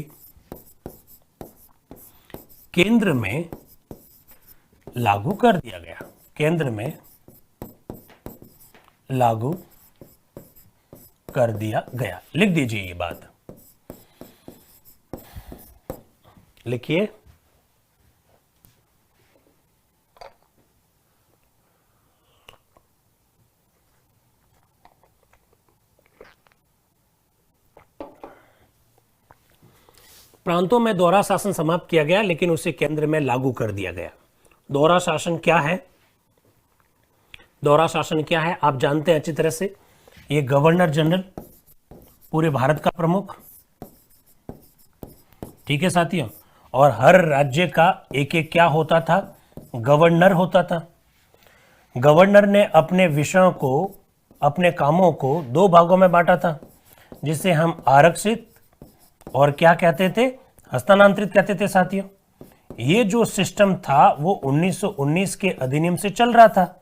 Speaker 1: केंद्र में लागू कर दिया गया, केंद्र में लागू कर दिया गया। लिख दीजिए ये बात, लिखिए। प्रांतों में दोहरा शासन समाप्त किया गया, लेकिन उसे केंद्र में लागू कर दिया गया। दोहरा शासन क्या है? दोहरा शासन क्या है आप जानते हैं अच्छी तरह से। ये गवर्नर जनरल, पूरे भारत का प्रमुख, ठीक है साथियों, और हर राज्य का एक एक क्या होता था? गवर्नर होता था। गवर्नर ने अपने विषयों को, अपने कामों को दो भागों में बांटा था, जिसे हम आरक्षित और क्या कहते थे? हस्तांतरित कहते थे। साथियों, ये जो सिस्टम था वो 1919 के अधिनियम से चल रहा था।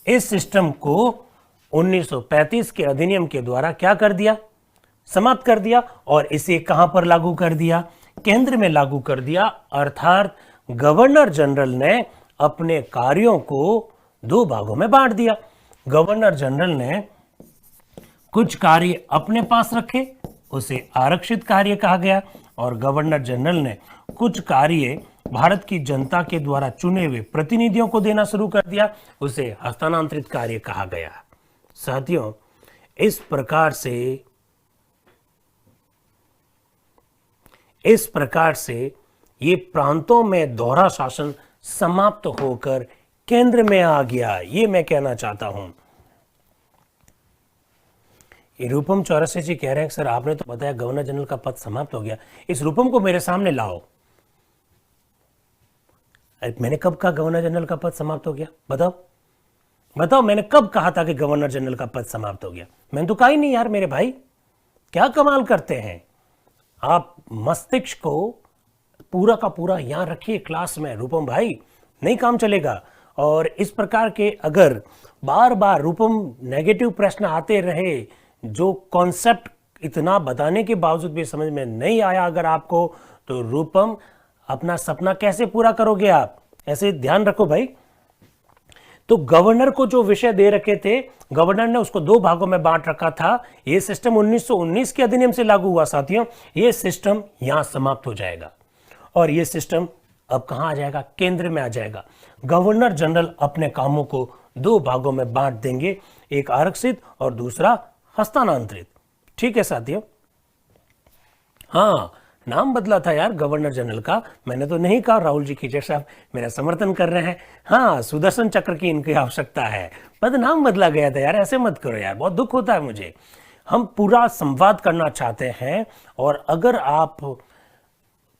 Speaker 1: इस सिस्टम को 1935 के अधिनियम के द्वारा क्या कर दिया? समाप्त कर दिया। और इसे कहां पर लागू कर दिया? केंद्र में लागू कर दिया। अर्थात गवर्नर जनरल ने अपने कार्यों को दो भागों में बांट दिया। गवर्नर जनरल ने कुछ कार्य अपने पास रखे, उसे आरक्षित कार्य कहा गया, और गवर्नर जनरल ने कुछ कार्य भारत की जनता के द्वारा चुने हुए प्रतिनिधियों को देना शुरू कर दिया, उसे हस्तांतरित कार्य कहा गया। साथियों, इस प्रकार से ये प्रांतों में दोहरा शासन समाप्त होकर केंद्र में आ गया, ये मैं कहना चाहता हूं। रूपम चौरसिया जी कह रहे हैं सर आपने तो बताया गवर्नर जनरल का पद समाप्त हो गया, इस रूपम को मेरे सामने लाओ। मैंने कब कहा गवर्नर जनरल का पद समाप्त हो गया? बताओ मैंने कब कहा था कि गवर्नर जनरल का पद समाप्त हो गया? मैंने तो कहा ही नहीं यार मेरे भाई, क्या कमाल करते हैं आप। मस्तिष्क को पूरा का पूरा यहां रखिए क्लास में रूपम भाई, नहीं काम चलेगा। और इस प्रकार के अगर बार बार रूपम नेगेटिव प्रश्न आते रहे, जो कॉन्सेप्ट इतना बताने के बावजूद भी समझ में नहीं आया अगर आपको, तो रूपम अपना सपना कैसे पूरा करोगे आप? ऐसे ध्यान रखो भाई। तो गवर्नर को जो विषय दे रखे थे, गवर्नर ने उसको दो भागों में बांट रखा था। यह सिस्टम 1919 के अधिनियम से लागू हुआ साथियों। यह सिस्टम यहां समाप्त हो जाएगा और यह सिस्टम अब कहां आ जाएगा? केंद्र में आ जाएगा। गवर्नर जनरल अपने कामों को दो भागों में बांट देंगे, एक आरक्षित और दूसरा हस्तांतरित। ठीक है साथियों। हाँ, नाम बदला था यार गवर्नर जनरल का, मैंने तो नहीं कहा। राहुल जी खीचड़ साहब मेरा समर्थन कर रहे हैं। हाँ, सुदर्शन चक्र की इनकी आवश्यकता है, पद नाम बदला गया था यार, ऐसे मत करो यार, बहुत दुख होता है मुझे। हम पूरा संवाद करना चाहते हैं, और अगर आप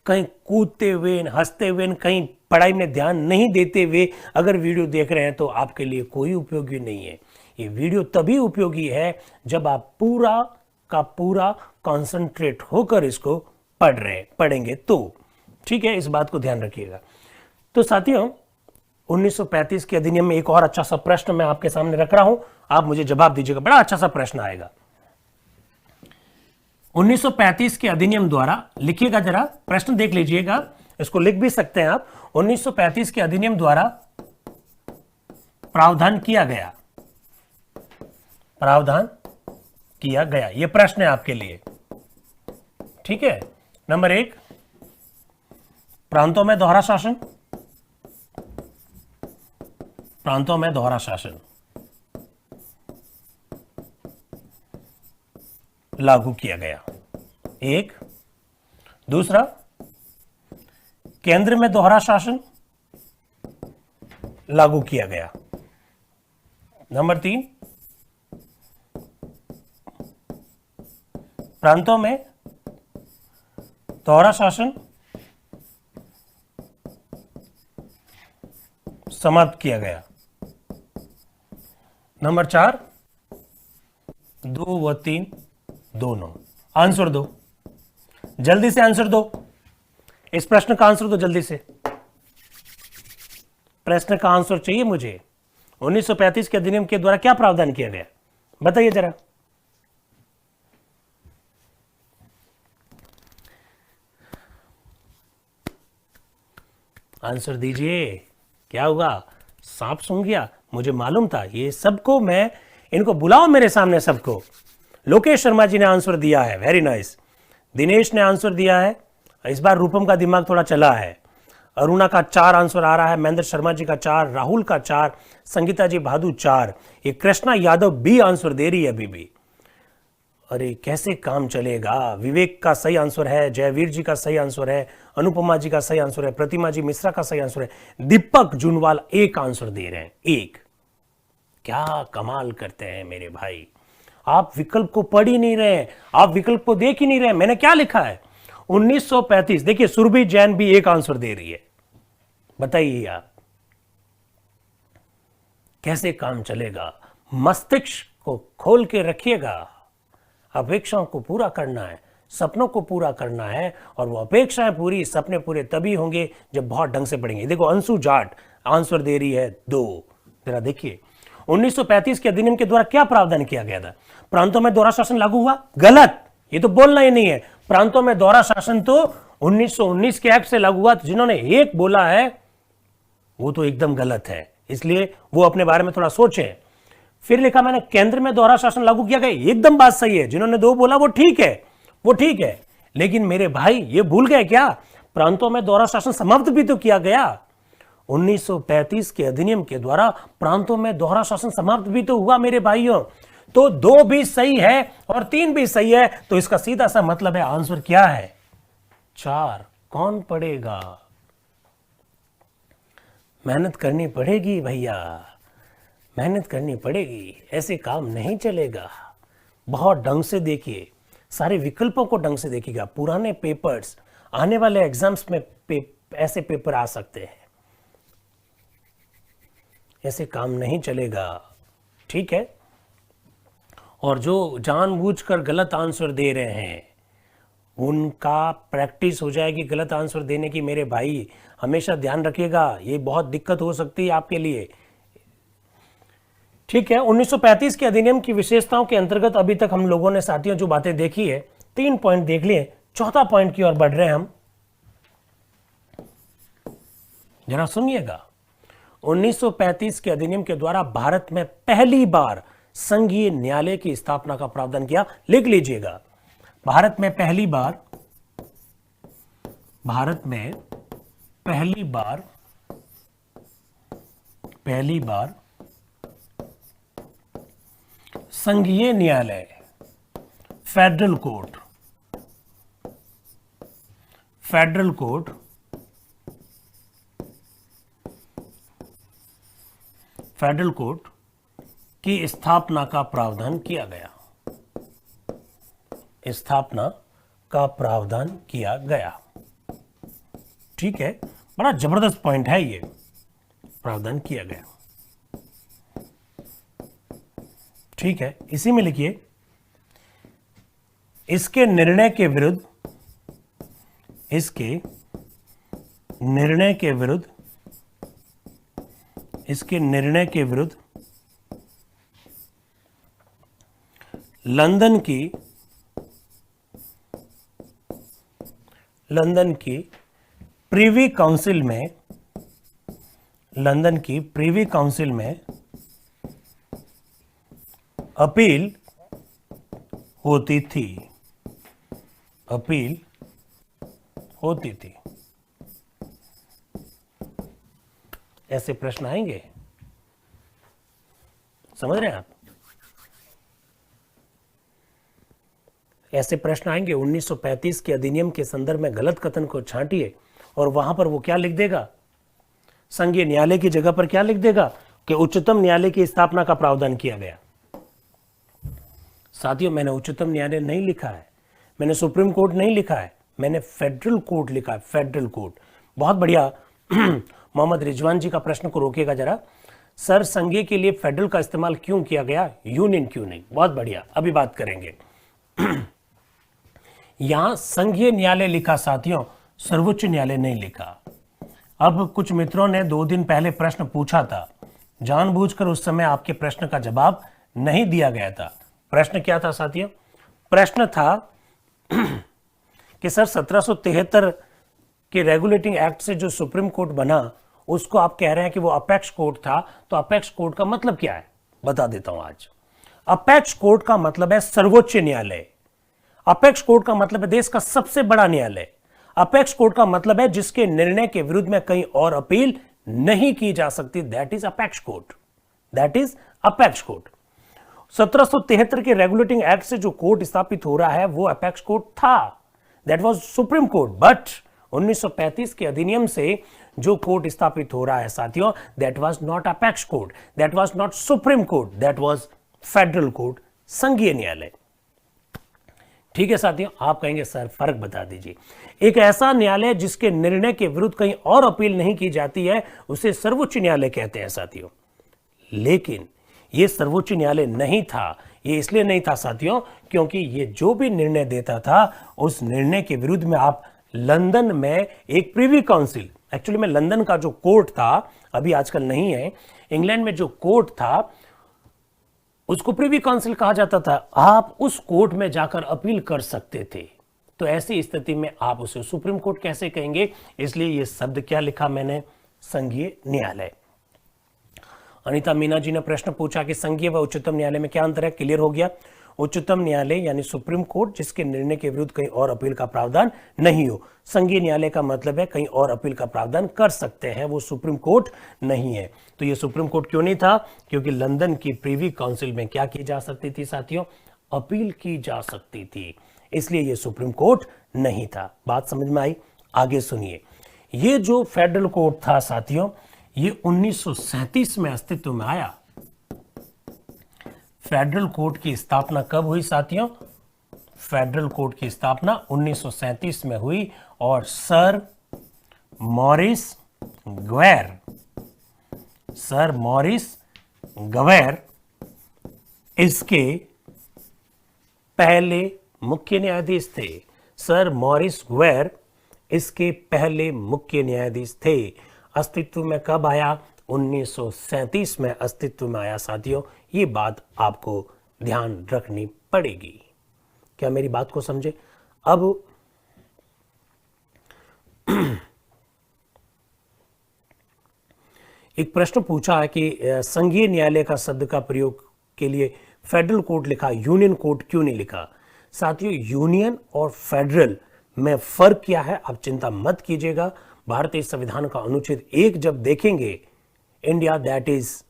Speaker 1: कहीं कूदते हुए, हंसते हुए, कहीं पढ़ाई में ध्यान नहीं देते हुए अगर वीडियो देख रहे हैं तो आपके लिए कोई उपयोगी नहीं है। ये वीडियो तभी उपयोगी है जब आप पूरा का पूरा कंसंट्रेट होकर इसको पढ़ेंगे तो। ठीक है, इस बात को ध्यान रखिएगा। तो साथियों, 1935 के अधिनियम में एक और अच्छा सा प्रश्न मैं आपके सामने रख रहा हूं, आप मुझे जवाब दीजिएगा, बड़ा अच्छा सा प्रश्न आएगा। 1935 के अधिनियम द्वारा, लिखिएगा जरा, प्रश्न देख लीजिएगा, इसको लिख भी सकते हैं आप। 1935 के अधिनियम द्वारा प्रावधान किया गया, प्रावधान किया गया, यह प्रश्न है आपके लिए। ठीक है, नंबर 1, प्रांतों में दोहरा शासन, प्रांतों में दोहरा शासन लागू किया गया, एक। दूसरा, केंद्र में दोहरा शासन लागू किया गया। नंबर 3, प्रांतों में दोहरा शासन समाप्त किया गया। नंबर 4, 2 व 3 दोनों। आंसर दो, जल्दी से आंसर दो, इस प्रश्न का आंसर दो जल्दी से, प्रश्न का आंसर चाहिए मुझे। 1935 के अधिनियम के द्वारा क्या प्रावधान किया गया, बताइए जरा। आंसर दीजिए, क्या हुआ, सांप सूंघ गया? मुझे मालूम था ये सबको, मैं इनको बुलाओ मेरे सामने सबको। लोकेश शर्मा जी ने आंसर दिया है, वेरी नाइस। दिनेश ने आंसर दिया है, इस बार रूपम का दिमाग थोड़ा चला है। अरुणा का 4 आंसर आ रहा है, महेंद्र शर्मा जी का 4, राहुल का 4, संगीता जी भादु 4, ये कृष्णा यादव भी आंसर दे रही है अभी भी। अरे कैसे काम चलेगा। विवेक का सही आंसर है, जयवीर जी का सही आंसर है, अनुपमा जी का सही आंसर है, प्रतिमा जी मिश्रा का सही आंसर है, दीपक जुनवाल 1 आंसर दे रहे हैं, 1। क्या कमाल करते हैं मेरे भाई, आप विकल्प को पढ़ ही नहीं रहे, आप विकल्प को देख ही नहीं रहे। मैंने क्या लिखा है 1935, देखिए सुरभि जैन भी 1 आंसर दे रही है। बताइए आप कैसे काम चलेगा। मस्तिष्क को खोल के रखिएगा, अपेक्षाओं को पूरा करना है, सपनों को पूरा करना है, और वो अपेक्षाएं पूरी, सपने पूरे तभी होंगे जब बहुत ढंग से पढ़ेंगे। देखो अंशु जाट आंसर दे रही है 2। जरा देखिए 1935 के अधिनियम के द्वारा क्या प्रावधान किया गया था, प्रांतों में दोहरा शासन लागू हुआ, गलत, ये तो बोलना ही नहीं है। प्रांतों में दोहरा शासन तो 1919 के एक्ट से लागू हुआ, तो जिन्होंने 1 बोला है वो तो एकदम गलत है, इसलिए वो अपने बारे में थोड़ा सोचें। फिर लिखा मैंने केंद्र में दोहरा शासन लागू किया गया, एकदम बात सही है। जिन्होंने 2 बोला वो ठीक है, वो ठीक है, लेकिन मेरे भाई ये भूल गए क्या, प्रांतों में दोहरा शासन समाप्त भी तो किया गया। 1935 के अधिनियम के द्वारा प्रांतों में दोहरा शासन समाप्त भी तो हुआ मेरे भाइयों। तो 2 भी सही है और 3 भी सही है, तो इसका सीधा सा मतलब है आंसर क्या है, 4। कौन पढ़ेगा, मेहनत करनी पड़ेगी भैया, मेहनत करनी पड़ेगी, ऐसे काम नहीं चलेगा। बहुत ढंग से देखिए, सारे विकल्पों को ढंग से देखिएगा। पुराने पेपर्स, आने वाले एग्जाम्स में ऐसे पेपर आ सकते हैं, ऐसे काम नहीं चलेगा, ठीक है। और जो जानबूझकर गलत आंसर दे रहे हैं उनका प्रैक्टिस हो जाएगी गलत आंसर देने की मेरे भाई, हमेशा ध्यान रखिएगा, ये बहुत दिक्कत हो सकती है आपके लिए, ठीक है। 1935 के अधिनियम की विशेषताओं के अंतर्गत अभी तक हम लोगों ने साथियों जो बातें देखी है, 3 पॉइंट देख लिए, 4था पॉइंट की ओर बढ़ रहे हैं हम। जरा सुनिएगा, 1935 के अधिनियम के द्वारा भारत में पहली बार संघीय न्यायालय की स्थापना का प्रावधान किया, लिख लीजिएगा। भारत में पहली बार संघीय न्यायालय, federal court, federal court federal court की स्थापना का प्रावधान किया गया, स्थापना का प्रावधान किया गया। ठीक है, बड़ा जबरदस्त पॉइंट है ये, प्रावधान किया गया। ठीक है, इसी में लिखिए इसके निर्णय के विरुद्ध, इसके निर्णय के विरुद्ध, इसके निर्णय के विरुद्ध लंदन की प्रीवी काउंसिल में, लंदन की प्रीवी काउंसिल में अपील होती थी, अपील होती थी। ऐसे प्रश्न आएंगे, समझ रहे हैं आप? ऐसे प्रश्न आएंगे। 1935 के अधिनियम के संदर्भ में गलत कथन को छांटिए और वहां पर वो क्या लिख देगा, संघीय न्यायालय की जगह पर क्या लिख देगा कि उच्चतम न्यायालय की स्थापना का प्रावधान किया गया। साथियों, मैंने उच्चतम न्यायालय नहीं लिखा है, मैंने सुप्रीम कोर्ट नहीं लिखा है, मैंने फेडरल कोर्ट लिखा है, फेडरल कोर्ट। बहुत बढ़िया। मोहम्मद रिजवान जी का प्रश्न को रोकेगा जरा, सर संघीय के लिए फेडरल का इस्तेमाल क्यों किया गया, यूनियन क्यों नहीं? बहुत बढ़िया, अभी बात करेंगे। यहां संघीय न्यायालय लिखा साथियों, सर्वोच्च न्यायालय नहीं लिखा। अब कुछ मित्रों ने 2 दिन पहले प्रश्न पूछा था, जानबूझकर उस समय आपके प्रश्न का जवाब नहीं दिया गया था। प्रश्न क्या था साथियों? प्रश्न था कि सर 1773 के रेगुलेटिंग एक्ट से जो सुप्रीम कोर्ट बना उसको आप कह रहे हैं कि वो अपेक्स कोर्ट था, तो अपेक्स कोर्ट का मतलब क्या है? बता देता हूं आज। अपेक्स कोर्ट का मतलब है सर्वोच्च न्यायालय। अपेक्स कोर्ट का मतलब है देश का सबसे बड़ा न्यायालय। अपेक्स कोर्ट का मतलब है जिसके निर्णय के विरुद्ध में कहीं और अपील नहीं की जा सकती, that is apex court, that is apex court. 1773 के रेगुलेटिंग एक्ट से जो कोर्ट स्थापित हो रहा है वो अपेक्स कोर्ट था, that was supreme court. But 1935 के अधिनियम से जो कोर्ट स्थापित हो रहा है साथियों, that was not apex court, that was not supreme court, that was federal court, संघीय न्यायालय। ठीक है साथियों, आप कहेंगे सर फर्क बता दीजिए। एक ऐसा न्यायालय जिसके निर्णय के विरुद्ध कहीं और अपील नहीं की जाती है उसे सर्वोच्च न्यायालय कहते हैं साथियों। लेकिन यह सर्वोच्च न्यायालय नहीं था। यह इसलिए नहीं था साथियों क्योंकि यह जो भी निर्णय देता था उस निर्णय के विरुद्ध में आप लंदन में एक प्रीवी काउंसिल, एक्चुअली में लंदन का जो कोर्ट था, अभी आजकल नहीं है, इंग्लैंड में जो कोर्ट था उसको प्रीवी काउंसिल कहा जाता था। आप उस कोर्ट में जाकर अपील कर सकते थे। तो ऐसी स्थिति में आप उसे सुप्रीम कोर्ट कैसे कहेंगे? इसलिए यह शब्द क्या लिखा मैंने, संघीय न्यायालय। अनीता मीना जी ने प्रश्न पूछा कि संघीय व उच्चतम न्यायालय में क्या अंतर है? क्लियर हो गया। उच्चतम न्यायालय यानी सुप्रीम कोर्ट जिसके निर्णय के विरुद्ध कहीं और अपील का प्रावधान नहीं हो। संघीय न्यायालय का मतलब है कहीं और अपील का प्रावधान कर सकते हैं, वो सुप्रीम कोर्ट नहीं है। तो ये सुप्रीम कोर्ट क्यों नहीं था? क्योंकि लंदन की प्रीवी काउंसिल में क्या की जा सकती थी साथियों? अपील की जा सकती थी, इसलिए ये सुप्रीम कोर्ट नहीं था। बात समझ में आई? आगे सुनिए। ये जो फेडरल कोर्ट था साथियों, ये 1937 में अस्तित्व में आया। फेडरल कोर्ट की स्थापना कब हुई साथियों? फेडरल कोर्ट की स्थापना 1937 में हुई और सर मॉरिस ग्वेर इसके पहले मुख्य न्यायाधीश थे। सर मॉरिस ग्वेर इसके पहले मुख्य न्यायाधीश थे। अस्तित्व में कब आया? 1937 में अस्तित्व में आया साथियों। ये बात आपको ध्यान रखनी पड़ेगी। क्या मेरी बात को समझे? अब एक प्रश्न पूछा है कि संघीय न्यायालय का शब्द का प्रयोग के लिए फेडरल कोर्ट लिखा, यूनियन कोर्ट क्यों नहीं लिखा? साथियों, यूनियन और फेडरल में फर्क क्या है आप चिंता मत कीजिएगा। भारतीय संविधान का अनुच्छेद 1 जब देखेंगे, India that is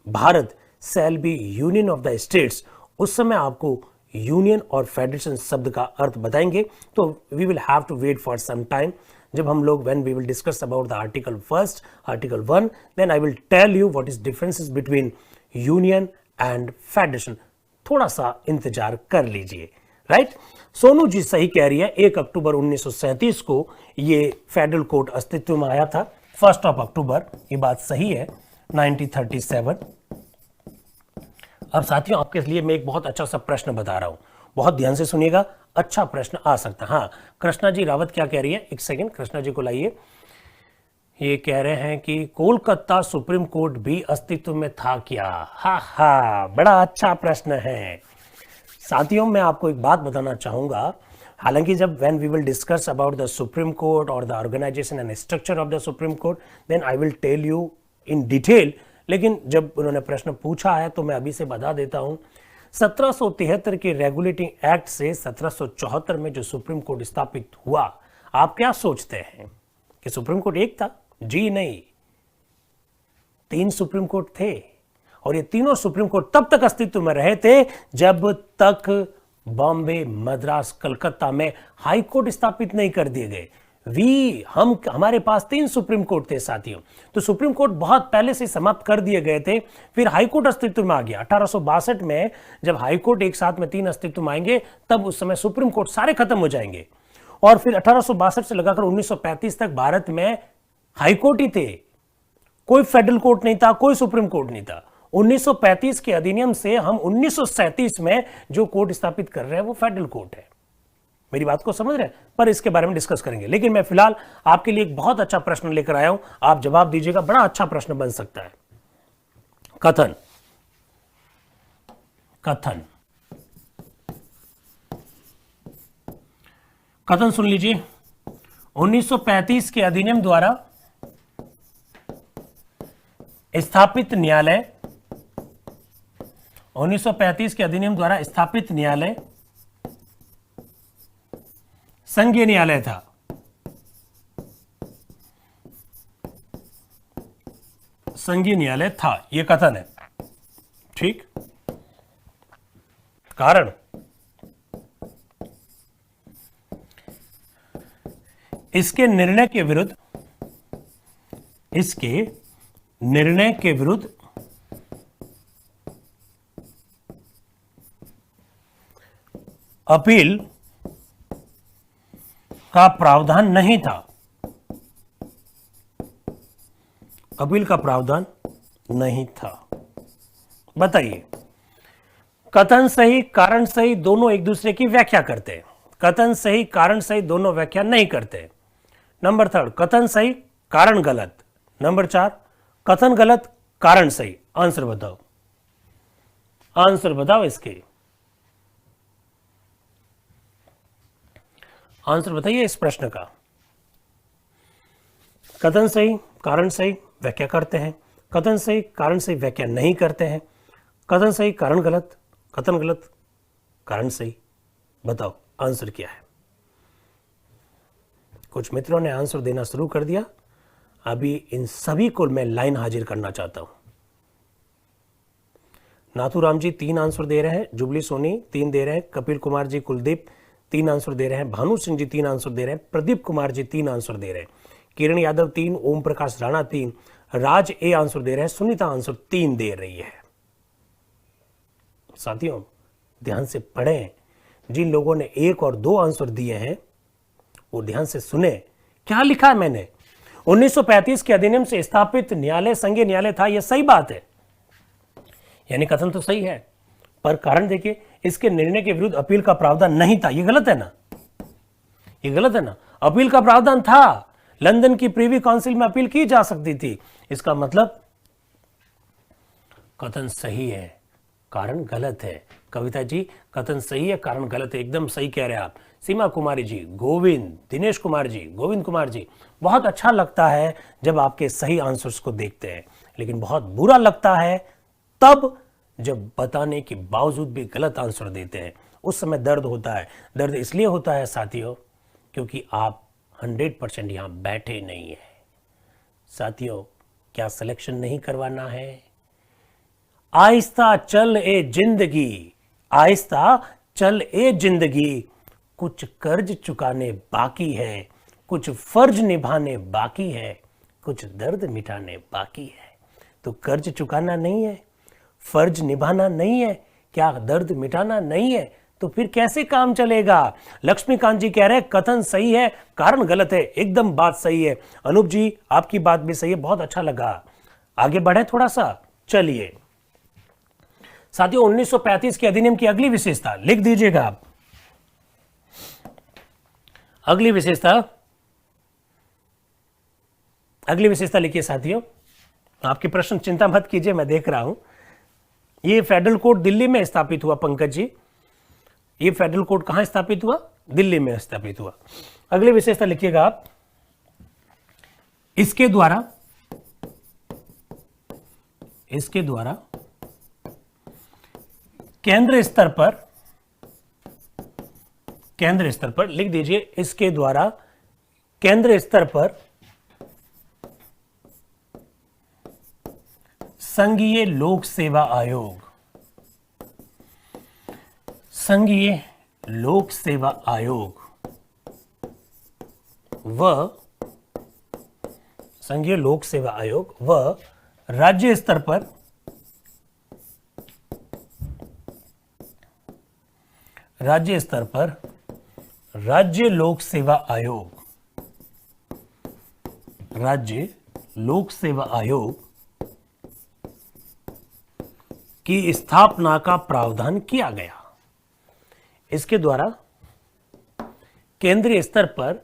Speaker 1: Bharat shall be union of the states, उस समय आपको यूनियन और फेडरेशन शब्द का अर्थ बताएंगे। तो we will have to wait for some time. जब हम लोग when we will discuss about the article first, article 1, then I will tell you what is differences between union and federation. थोड़ा सा इंतजार कर लीजिए, राइट। सोनू जी सही कह रही है, 1 अक्टूबर 1937 को ये फेडरल कोड अस्तित्व में आया था। 1 अक्टूबर, ये बात सही है, 1937। अब साथियों आपके लिए मैं एक बहुत अच्छा सा प्रश्न बता रहा हूं, बहुत ध्यान से सुनिएगा, अच्छा प्रश्न आ सकता है। हाँ, कृष्णा जी रावत क्या कह रही है, एक सेकंड, कृष्णा जी को लाइए। ये कह रहे हैं कि कोलकाता सुप्रीम कोर्ट भी अस्तित्व में था क्या? हा हा, बड़ा अच्छा प्रश्न है। साथियों मैं आपको एक बात बताना चाहूंगा, हालांकि जब when we will discuss about the supreme court और the organisation and structure of the supreme court, then I will tell you in detail, लेकिन जब उन्होंने प्रश्न पूछा है तो मैं अभी से बता देता हूं। 1773 के रेगुलेटिंग एक्ट से 1774 में जो सुप्रीम कोर्ट स्थापित हुआ, आप क्या सोचते हैं कि सुप्रीम कोर्ट एक था? जी नहीं, 3 सुप्रीम कोर्ट थे, और ये तीनों सुप्रीम कोर्ट तब तक अस्तित्व में रहे थे जब तक बॉम्बे, मद्रास, कलकत्ता में हाई कोर्ट स्थापित नहीं कर दिए गए। हमारे पास 3 सुप्रीम कोर्ट थे साथियों। तो सुप्रीम कोर्ट बहुत पहले से समाप्त कर दिए गए थे, फिर हाई कोर्ट अस्तित्व में आ गया 1862 में। जब हाई कोर्ट एक साथ में 3 अस्तित्व में आएंगे, तब उस समय सुप्रीम कोर्ट सारे खत्म हो जाएंगे, और फिर 1862 से लगाकर 1935 तक भारत में हाई कोर्ट ही थे, कोई फेडरल कोर्ट नहीं था, कोई सुप्रीम कोर्ट नहीं था। 1935 के अधिनियम से हम 1937 में जो कोर्ट स्थापित कर रहे हैं वो फेडरल कोर्ट है। मेरी बात को समझ रहे हैं? पर इसके बारे में डिस्कस करेंगे, लेकिन मैं फिलहाल आपके लिए एक बहुत अच्छा प्रश्न लेकर आया हूं, आप जवाब दीजिएगा, बड़ा अच्छा प्रश्न बन सकता है। कथन, कथन, कथन सुन लीजिए। 1935 के अधिनियम द्वारा स्थापित न्यायालय, 1935 के अधिनियम द्वारा स्थापित न्यायालय संघीय न्यायालय था। संघीय न्यायालय था, यह कथन है, ठीक। कारण, इसके निर्णय के विरुद्ध, इसके निर्णय के विरुद्ध अपील का प्रावधान नहीं था। अपील का प्रावधान नहीं था। बताइए, कथन सही, कारण सही, दोनों एक दूसरे की व्याख्या करते हैं। कथन सही, कारण सही, दोनों व्याख्या नहीं करते। नंबर 3, कथन सही, कारण गलत। नंबर 4, कथन गलत, कारण सही। आंसर बताओ, आंसर बताओ, इसके आंसर बताइए इस प्रश्न का। कथन सही, कारण सही, व्याख्या करते हैं। कथन सही, कारण सही, व्याख्या नहीं करते हैं। कथन सही, कारण गलत, कथन गलत, कारण सही। बताओ आंसर क्या है? कुछ मित्रों ने आंसर देना शुरू कर दिया। अभी इन सभी को मैं लाइन हाजिर करना चाहता हूं। नाथूराम जी 3 आंसर दे रहे हैं, जुबली सोनी 3 दे रहे हैं, कपिल कुमार जी, कुलदीप 3 आंसर दे रहे हैं, भानु सिंह जी 3 आंसर दे रहे हैं, प्रदीप कुमार जी 3 आंसर दे रहे हैं, किरण यादव 3, ओम प्रकाश राणा 3, राज ए आंसर दे रहे हैं, सुनीता आंसर 3 दे रही है। साथियों ध्यान से पढ़ें, जिन लोगों ने 1 और 2 आंसर दिए हैं वो ध्यान से सुने क्या लिखा है मैंने। 1935 के अधिनियम से स्थापित न्यायालय संघीय न्यायालय था, यह सही बात है, यानी कथन तो सही है, पर कारण देखिए, इसके निर्णय के विरुद्ध अपील का प्रावधान नहीं था। यह गलत है ना, यह गलत है ना। अपील का प्रावधान था, लंदन की प्रीवी काउंसिल में अपील की जा सकती थी। इसका मतलब कथन सही है, कारण गलत है। कविता जी कथन सही है, कारण गलत है, एकदम सही कह रहे हैं आप। सीमा कुमारी जी, गोविंद, दिनेश कुमार जी, गोविंद कुमार जी, बहुत अच्छा लगता है जब आपके सही आंसर्स को देखते हैं, लेकिन बहुत बुरा लगता है तब जब बताने के बावजूद भी गलत आंसर देते हैं। उस समय दर्द होता है। दर्द इसलिए होता है साथियों क्योंकि आप 100% यहां बैठे नहीं हैं। साथियों क्या सिलेक्शन नहीं करवाना है? आहिस्ता चल ए जिंदगी, आहिस्ता चल ए जिंदगी, कुछ कर्ज चुकाने बाकी है, कुछ फर्ज निभाने बाकी है, कुछ दर्द मिटाने बाकी है। तो कर्ज चुकाना नहीं है, फर्ज निभाना नहीं है, क्या दर्द मिटाना नहीं है, तो फिर कैसे काम चलेगा? लक्ष्मीकांत जी कह रहे हैं कथन सही है, कारण गलत है। एकदम बात सही है। अनूप जी आपकी बात भी सही है, बहुत अच्छा लगा। आगे बढ़े थोड़ा सा, चलिए साथियों 1935 के अधिनियम की अगली विशेषता लिख दीजिएगा आप। अगली विशेषता लिखिए साथियों। आपके प्रश्न चिंता मत कीजिए, मैं देख रहा हूं। ये फेडरल कोर्ट दिल्ली में स्थापित हुआ पंकज जी। ये फेडरल कोर्ट कहां स्थापित हुआ? दिल्ली में स्थापित हुआ। अगली विशेषता लिखिएगा आप। इसके द्वारा केंद्र स्तर पर लिख दीजिए, इसके द्वारा केंद्र स्तर पर संघीय लोक सेवा आयोग व राज्य स्तर पर राज्य लोक सेवा आयोग की स्थापना का प्रावधान किया गया। इसके द्वारा केंद्रीय स्तर पर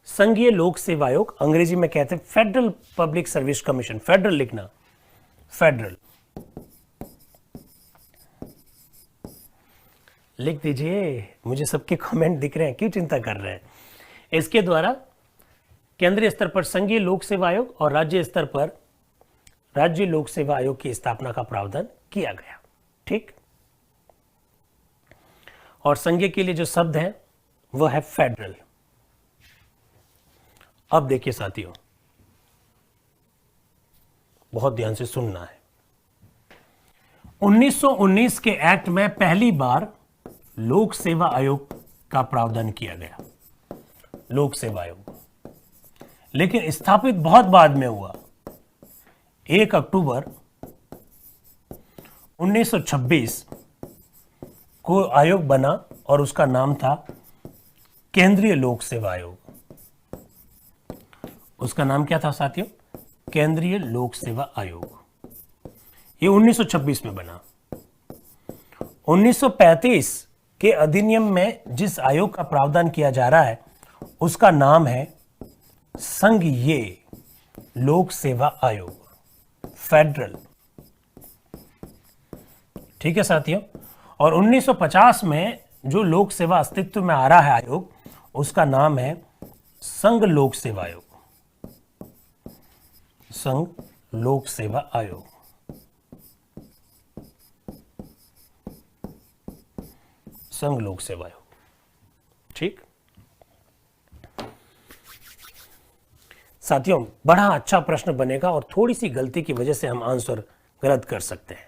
Speaker 1: संघीय लोक सेवा आयोग, अंग्रेजी में कहते हैं federal public service commission, federal लिखना, फेडरल लिख दीजिए। मुझे सबके कमेंट दिख रहे हैं, क्यों चिंता कर रहे हैं? इसके द्वारा केंद्रीय स्तर पर संघीय लोक सेवा आयोग और राज्य स्तर पर राज्य लोक सेवा आयोग की स्थापना का प्रावधान किया गया। ठीक, और संघीय के लिए जो शब्द है वह है फेडरल। अब देखिए साथियों, बहुत ध्यान से सुनना है। 1919 के एक्ट में पहली बार लोक सेवा आयोग का प्रावधान किया गया, लोक सेवा आयोग, लेकिन स्थापित बहुत बाद में हुआ। 1 अक्टूबर 1926 को आयोग बना और उसका नाम था केंद्रीय लोक सेवा आयोग। उसका नाम क्या था साथियों? केंद्रीय लोक सेवा आयोग। ये 1926 में बना। 1935 के अधिनियम में जिस आयोग का प्रावधान किया जा रहा है उसका नाम है संघीय लोक सेवा आयोग, फेडरल। ठीक है साथियों। और 1950 में जो लोक सेवा अस्तित्व में आ रहा है आयोग, उसका नाम है संघ लोक सेवा आयोग, संघ लोक सेवा आयोग। संघ लोक सेवा आयोग। ठीक साथियों, बड़ा अच्छा प्रश्न बनेगा और थोड़ी सी गलती की वजह से हम आंसर गलत कर सकते हैं।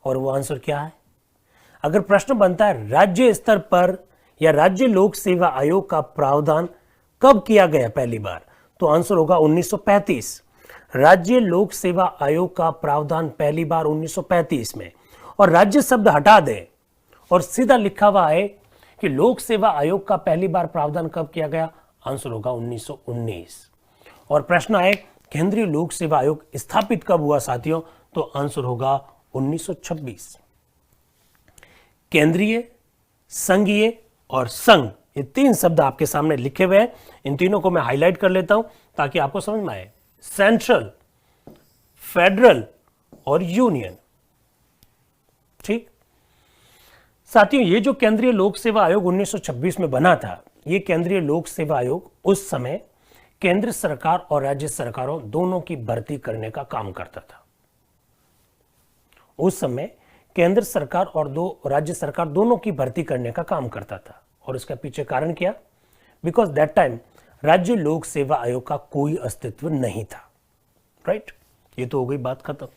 Speaker 1: और वो आंसर क्या है? अगर प्रश्न बनता है राज्य स्तर पर या राज्य लोक सेवा आयोग का प्रावधान कब किया गया पहली बार, तो आंसर होगा 1935। राज्य लोक सेवा आयोग का प्रावधान पहली बार 1935 में। और राज्य शब्द हटा दें और सीधा लिखा हुआ है कि लोक सेवा आयोग का पहली बार प्रावधान कब किया गया, आंसर होगा 1919। और प्रश्न आए केंद्रीय लोक सेवा आयोग स्थापित कब हुआ साथियों, तो आंसर होगा 1926। केंद्रीय, संघीय और संघ, ये 3 शब्द आपके सामने लिखे हुए हैं। इन तीनों को मैं हाईलाइट कर लेता हूं ताकि आपको समझ में आए। सेंट्रल, फेडरल और यूनियन। ठीक साथियों, ये जो केंद्रीय लोक सेवा आयोग 1926 में बना था, ये केंद्रीय लोक सेवा आयोग उस समय केंद्र सरकार और राज्य सरकारों दोनों की भर्ती करने का काम करता था। उस समय केंद्र सरकार और राज्य सरकार दोनों की भर्ती करने का काम करता था। और इसका पीछे कारण क्या? बिकॉज दैट टाइम राज्य लोक सेवा आयोग का कोई अस्तित्व नहीं था। राइट, ये तो हो गई बात खत्म।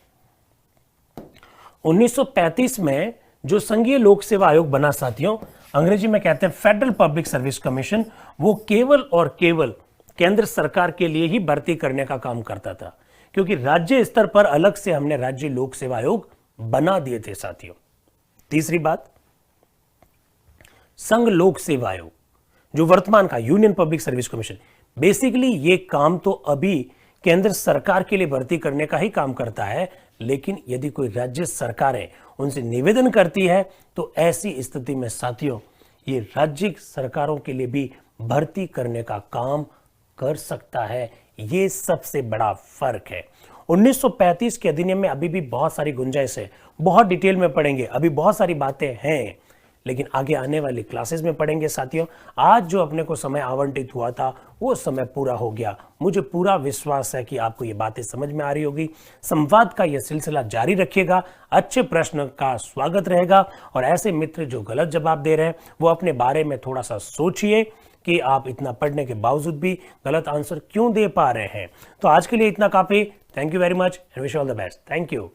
Speaker 1: 1935 में जो संघीय लोक सेवा आयोग बना साथियों, अंग्रेजी में कहते हैं फेडरल पब्लिक सर्विस कमीशन, वो केवल और केवल केंद्र सरकार के लिए ही भर्ती करने का काम करता था, क्योंकि राज्य स्तर पर अलग से हमने राज्य लोक सेवा आयोग बना दिए थे साथियों। तीसरी बात, संघ लोक सेवा आयोग जो वर्तमान का union public service commission, basically ये काम तो अभी केंद्र सरकार के लिए भर्ती करने का ही काम करता है, लेकिन यदि कोई राज्य सरकारें उनसे निवेदन करती है तो ऐसी स्थिति में साथियों ये राज्य सरकारों के लिए भी भर्ती करने का काम कर सकता है। ये सबसे बड़ा फर्क है। 1935 के अधिनियम में अभी भी बहुत सारी गुंजाइश है, बहुत डिटेल में पढ़ेंगे, अभी बहुत सारी बातें हैं, लेकिन आगे आने वाली क्लासेस में पढ़ेंगे साथियों। आज जो अपने को समय आवंटित हुआ था वो समय पूरा हो गया। मुझे पूरा विश्वास है कि आपको ये बातें समझ में आ रही होगी। संवाद का ये सिलसिला जारी रखिएगा, अच्छे प्रश्न का स्वागत रहेगा, और ऐसे मित्र जो गलत जवाब दे रहे हैं वो अपने बारे में थोड़ा सा सोचिए कि आप इतना पढ़ने के बावजूद भी गलत आंसर क्यों दे पा रहे हैं। तो आज के लिए इतना काफी। Thank you very much and wish all the best. Thank you.